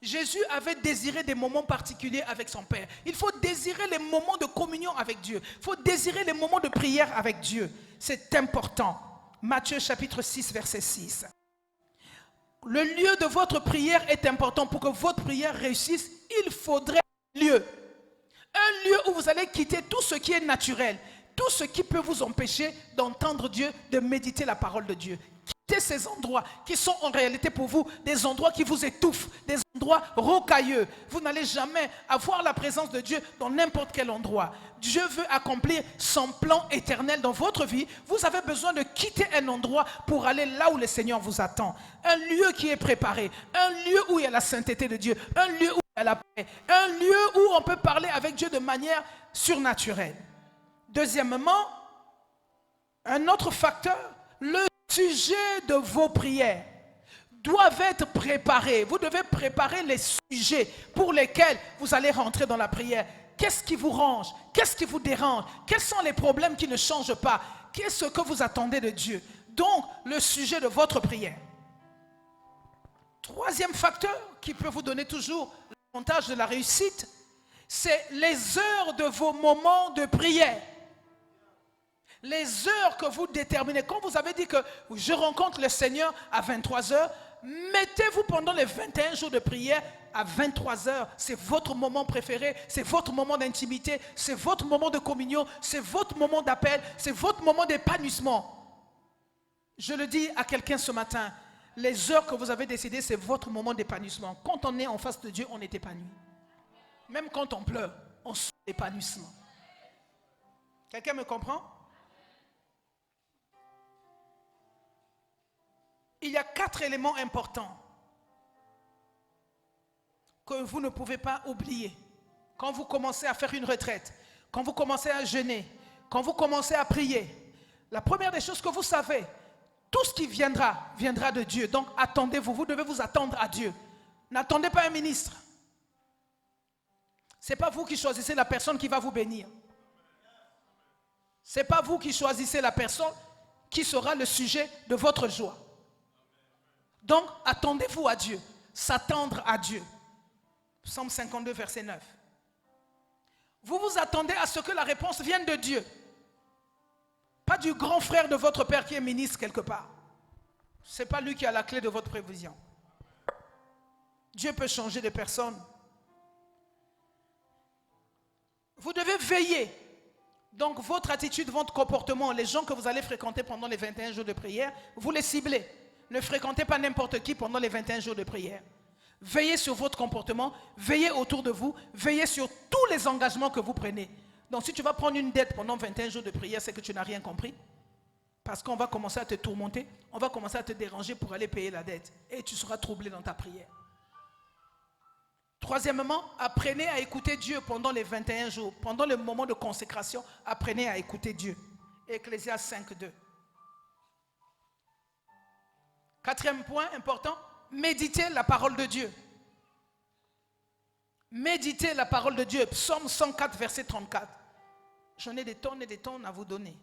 Jésus avait désiré des moments particuliers avec son Père. Il faut désirer les moments de communion avec Dieu. Il faut désirer les moments de prière avec Dieu. C'est important. Matthieu chapitre 6, verset 6. Le lieu de votre prière est important. Pour que votre prière réussisse, il faudrait un lieu. Un lieu où vous allez quitter tout ce qui est naturel. tout ce qui peut vous empêcher d'entendre Dieu, de méditer la parole de Dieu. Quittez ces endroits qui sont en réalité pour vous des endroits qui vous étouffent, des endroits rocailleux. Vous n'allez jamais avoir la présence de Dieu dans n'importe quel endroit. Dieu veut accomplir son plan éternel dans votre vie. Vous avez besoin de quitter un endroit pour aller là où le Seigneur vous attend. Un lieu qui est préparé, un lieu où il y a la sainteté de Dieu, un lieu où il y a la paix, un lieu où on peut parler avec Dieu de manière surnaturelle. Deuxièmement, un autre facteur, le sujet de vos prières doivent être préparés. Vous devez préparer les sujets pour lesquels vous allez rentrer dans la prière. Qu'est-ce qui vous range? Qu'est-ce qui vous dérange? Quels sont les problèmes qui ne changent pas? Qu'est-ce que vous attendez de Dieu? Donc, le sujet de votre prière. Troisième facteur qui peut vous donner toujours l'avantage de la réussite, c'est les heures de vos moments de prière. Les heures que vous déterminez. Quand vous avez dit que je rencontre le Seigneur à 23 heures, mettez-vous pendant les 21 jours de prière à 23 heures. C'est votre moment préféré, c'est votre moment d'intimité, c'est votre moment de communion, c'est votre moment d'appel, c'est votre moment d'épanouissement. Je le dis à quelqu'un ce matin, les heures que vous avez décidées, c'est votre moment d'épanouissement. Quand on est en face de Dieu, on est épanoui. Même quand on pleure, on sent l'épanouissement. Quelqu'un me comprend? Il y a 4 éléments importants que vous ne pouvez pas oublier. Quand vous commencez à faire une retraite, quand vous commencez à jeûner, quand vous commencez à prier, la première des choses que vous savez, tout ce qui viendra, viendra de Dieu. Donc attendez-vous, vous devez vous attendre à Dieu. N'attendez pas un ministre. Ce n'est pas vous qui choisissez la personne qui va vous bénir. Ce n'est pas vous qui choisissez la personne qui sera le sujet de votre joie. Donc, attendez-vous à Dieu. S'attendre à Dieu. Psaume 52, verset 9. Vous vous attendez à ce que la réponse vienne de Dieu. Pas du grand frère de votre père qui est ministre quelque part. Ce n'est pas lui qui a la clé de votre prévision. Dieu peut changer de personne. Vous devez veiller. Donc, votre attitude, votre comportement, les gens que vous allez fréquenter pendant les 21 jours de prière, vous les ciblez. Ne fréquentez pas n'importe qui pendant les 21 jours de prière. Veillez sur votre comportement, veillez autour de vous, veillez sur tous les engagements que vous prenez. Donc si tu vas prendre une dette pendant 21 jours de prière, c'est que tu n'as rien compris. Parce qu'on va commencer à te tourmenter, on va commencer à te déranger pour aller payer la dette. Et tu seras troublé dans ta prière. Troisièmement, apprenez à écouter Dieu pendant les 21 jours. Pendant le moment de consécration, apprenez à écouter Dieu. Ecclésiaste 5:2. Quatrième point important, méditez la parole de Dieu. Méditez la parole de Dieu. Psaume 104, verset 34. J'en ai des tonnes à vous donner.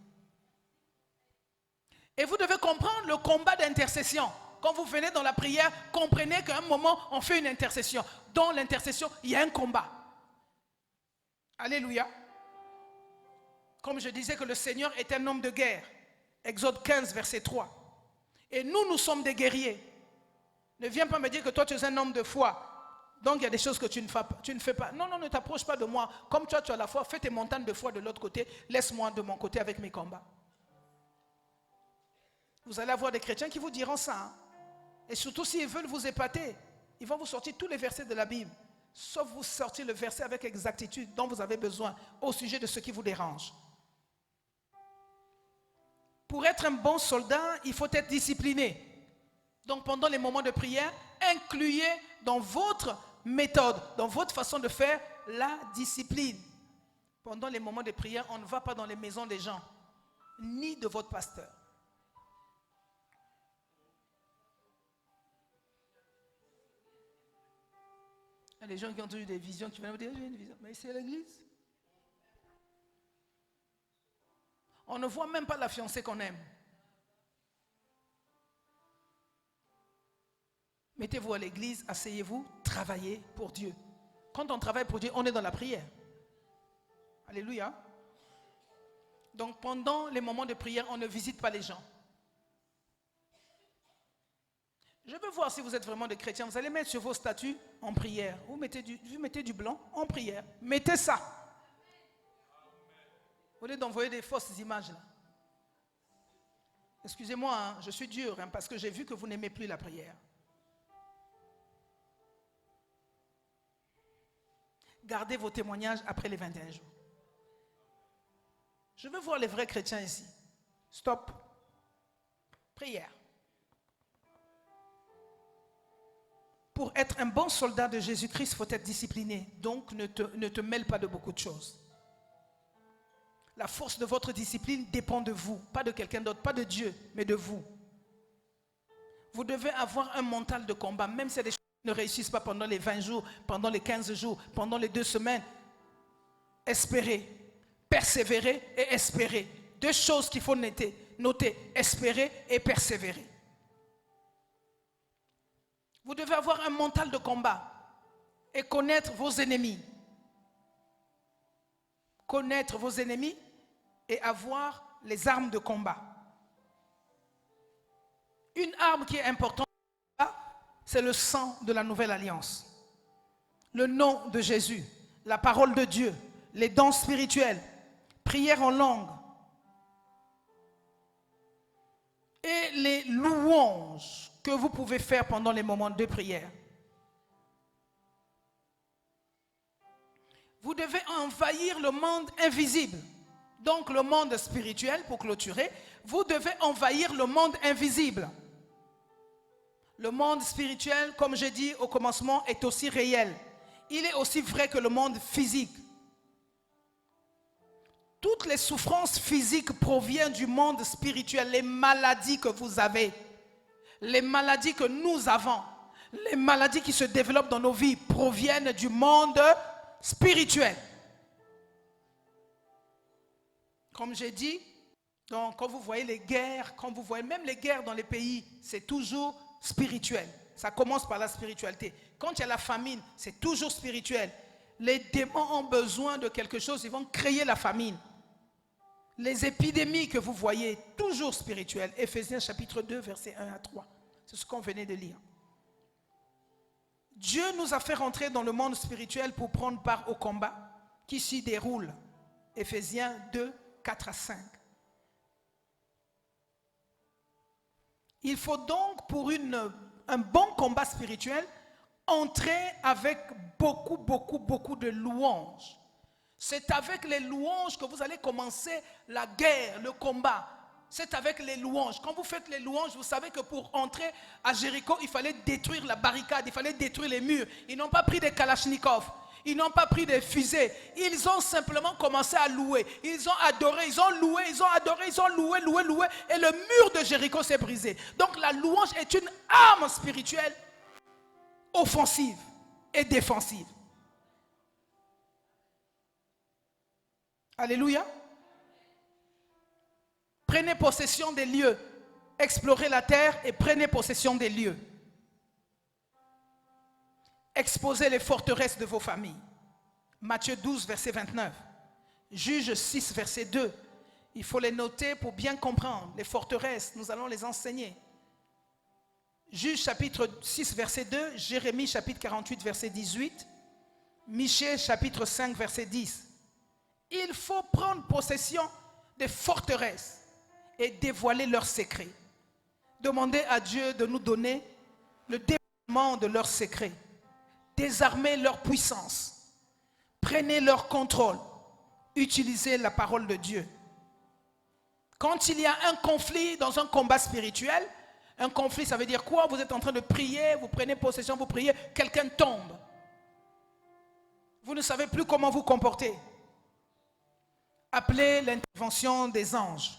Et vous devez comprendre le combat d'intercession. Quand vous venez dans la prière, comprenez qu'à un moment, on fait une intercession. Dans l'intercession, il y a un combat. Alléluia. Comme je disais que le Seigneur est un homme de guerre. Exode 15, verset 3. Et nous sommes des guerriers. Ne viens pas me dire que toi, tu es un homme de foi. Donc, il y a des choses que tu ne fais pas. Non, ne t'approche pas de moi. Comme toi, tu as la foi, fais tes montagnes de foi de l'autre côté. Laisse-moi de mon côté avec mes combats. Vous allez avoir des chrétiens qui vous diront ça. Hein? Et surtout, s'ils veulent vous épater, ils vont vous sortir tous les versets de la Bible. Sauf vous sortir le verset avec exactitude dont vous avez besoin au sujet de ce qui vous dérange. Pour être un bon soldat, il faut être discipliné. Donc pendant les moments de prière, incluez dans votre méthode, dans votre façon de faire, la discipline. Pendant les moments de prière, on ne va pas dans les maisons des gens, ni de votre pasteur. Il y a des gens qui ont eu des visions, qui viennent vous dire, j'ai une vision. Mais c'est l'église. On ne voit même pas la fiancée qu'on aime. Mettez-vous à l'église, asseyez-vous, travaillez pour Dieu. Quand on travaille pour Dieu, on est dans la prière. Alléluia. Donc pendant les moments de prière, on ne visite pas les gens. Je veux voir si vous êtes vraiment des chrétiens. Vous allez mettre sur vos statuts en prière. Vous mettez du blanc en prière. Mettez ça. Au lieu d'envoyer des fausses images là. Excusez-moi, hein, je suis dur hein, parce que j'ai vu que vous n'aimez plus la prière. Gardez vos témoignages après les 21 jours. Je veux voir les vrais chrétiens ici. Stop. Prière. Pour être un bon soldat de Jésus-Christ, il faut être discipliné. Donc, ne te mêle pas de beaucoup de choses. La force de votre discipline dépend de vous, pas de quelqu'un d'autre, pas de Dieu, mais de vous. Vous devez avoir un mental de combat, même si les choses ne réussissent pas pendant les 20 jours, pendant les 15 jours, pendant les 2 semaines. Espérez, persévérer et espérer. 2 choses qu'il faut noter, espérer et persévérer. Vous devez avoir un mental de combat et connaître vos ennemis. Connaître vos ennemis et avoir les armes de combat. Une arme qui est importante, c'est le sang de la nouvelle alliance. Le nom de Jésus, la parole de Dieu, les dons spirituels, prière en langue et les louanges que vous pouvez faire pendant les moments de prière. Vous devez envahir le monde invisible. Donc le monde spirituel, pour clôturer, vous devez envahir le monde invisible. Le monde spirituel, comme j'ai dit au commencement, est aussi réel. Il est aussi vrai que le monde physique. Toutes les souffrances physiques proviennent du monde spirituel. Les maladies que vous avez, les maladies que nous avons, les maladies qui se développent dans nos vies proviennent du monde spirituel. Comme j'ai dit, donc quand vous voyez les guerres, quand vous voyez même les guerres dans les pays, c'est toujours spirituel. Ça commence par la spiritualité. Quand il y a la famine, c'est toujours spirituel. Les démons ont besoin de quelque chose, ils vont créer la famine. Les épidémies que vous voyez, toujours spirituelles. Éphésiens chapitre 2, versets 1 à 3. C'est ce qu'on venait de lire. Dieu nous a fait rentrer dans le monde spirituel pour prendre part au combat qui s'y déroule. Éphésiens 2, 4 à 5. Il faut donc, pour un bon combat spirituel, entrer avec beaucoup de louanges. C'est avec les louanges que vous allez commencer la guerre, le combat. C'est avec les louanges. Quand vous faites les louanges, vous savez que pour entrer à Jéricho, il fallait détruire la barricade, il fallait détruire les murs. Ils n'ont pas pris des kalachnikovs, ils n'ont pas pris des fusées. Ils ont simplement commencé à louer. Ils ont adoré, ils ont loué, ils ont adoré, ils ont loué. Et le mur de Jéricho s'est brisé. Donc la louange est une arme spirituelle offensive et défensive. Alléluia. Prenez possession des lieux. Explorez la terre et prenez possession des lieux. Exposez les forteresses de vos familles. Matthieu 12, verset 29. Juge 6, verset 2. Il faut les noter pour bien comprendre. Les forteresses, nous allons les enseigner. Juge chapitre 6, verset 2. Jérémie chapitre 48, verset 18. Michée chapitre 5, verset 10. Il faut prendre possession des forteresses et dévoiler leurs secrets. Demandez à Dieu de nous donner le dévoilement de leurs secrets. Désarmez leur puissance. Prenez leur contrôle. Utilisez la parole de Dieu. Quand il y a un conflit dans un combat spirituel, un conflit, ça veut dire quoi? Vous êtes en train de prier, vous prenez possession, vous priez, quelqu'un tombe. Vous ne savez plus comment vous comporter. Appelez l'intervention des anges.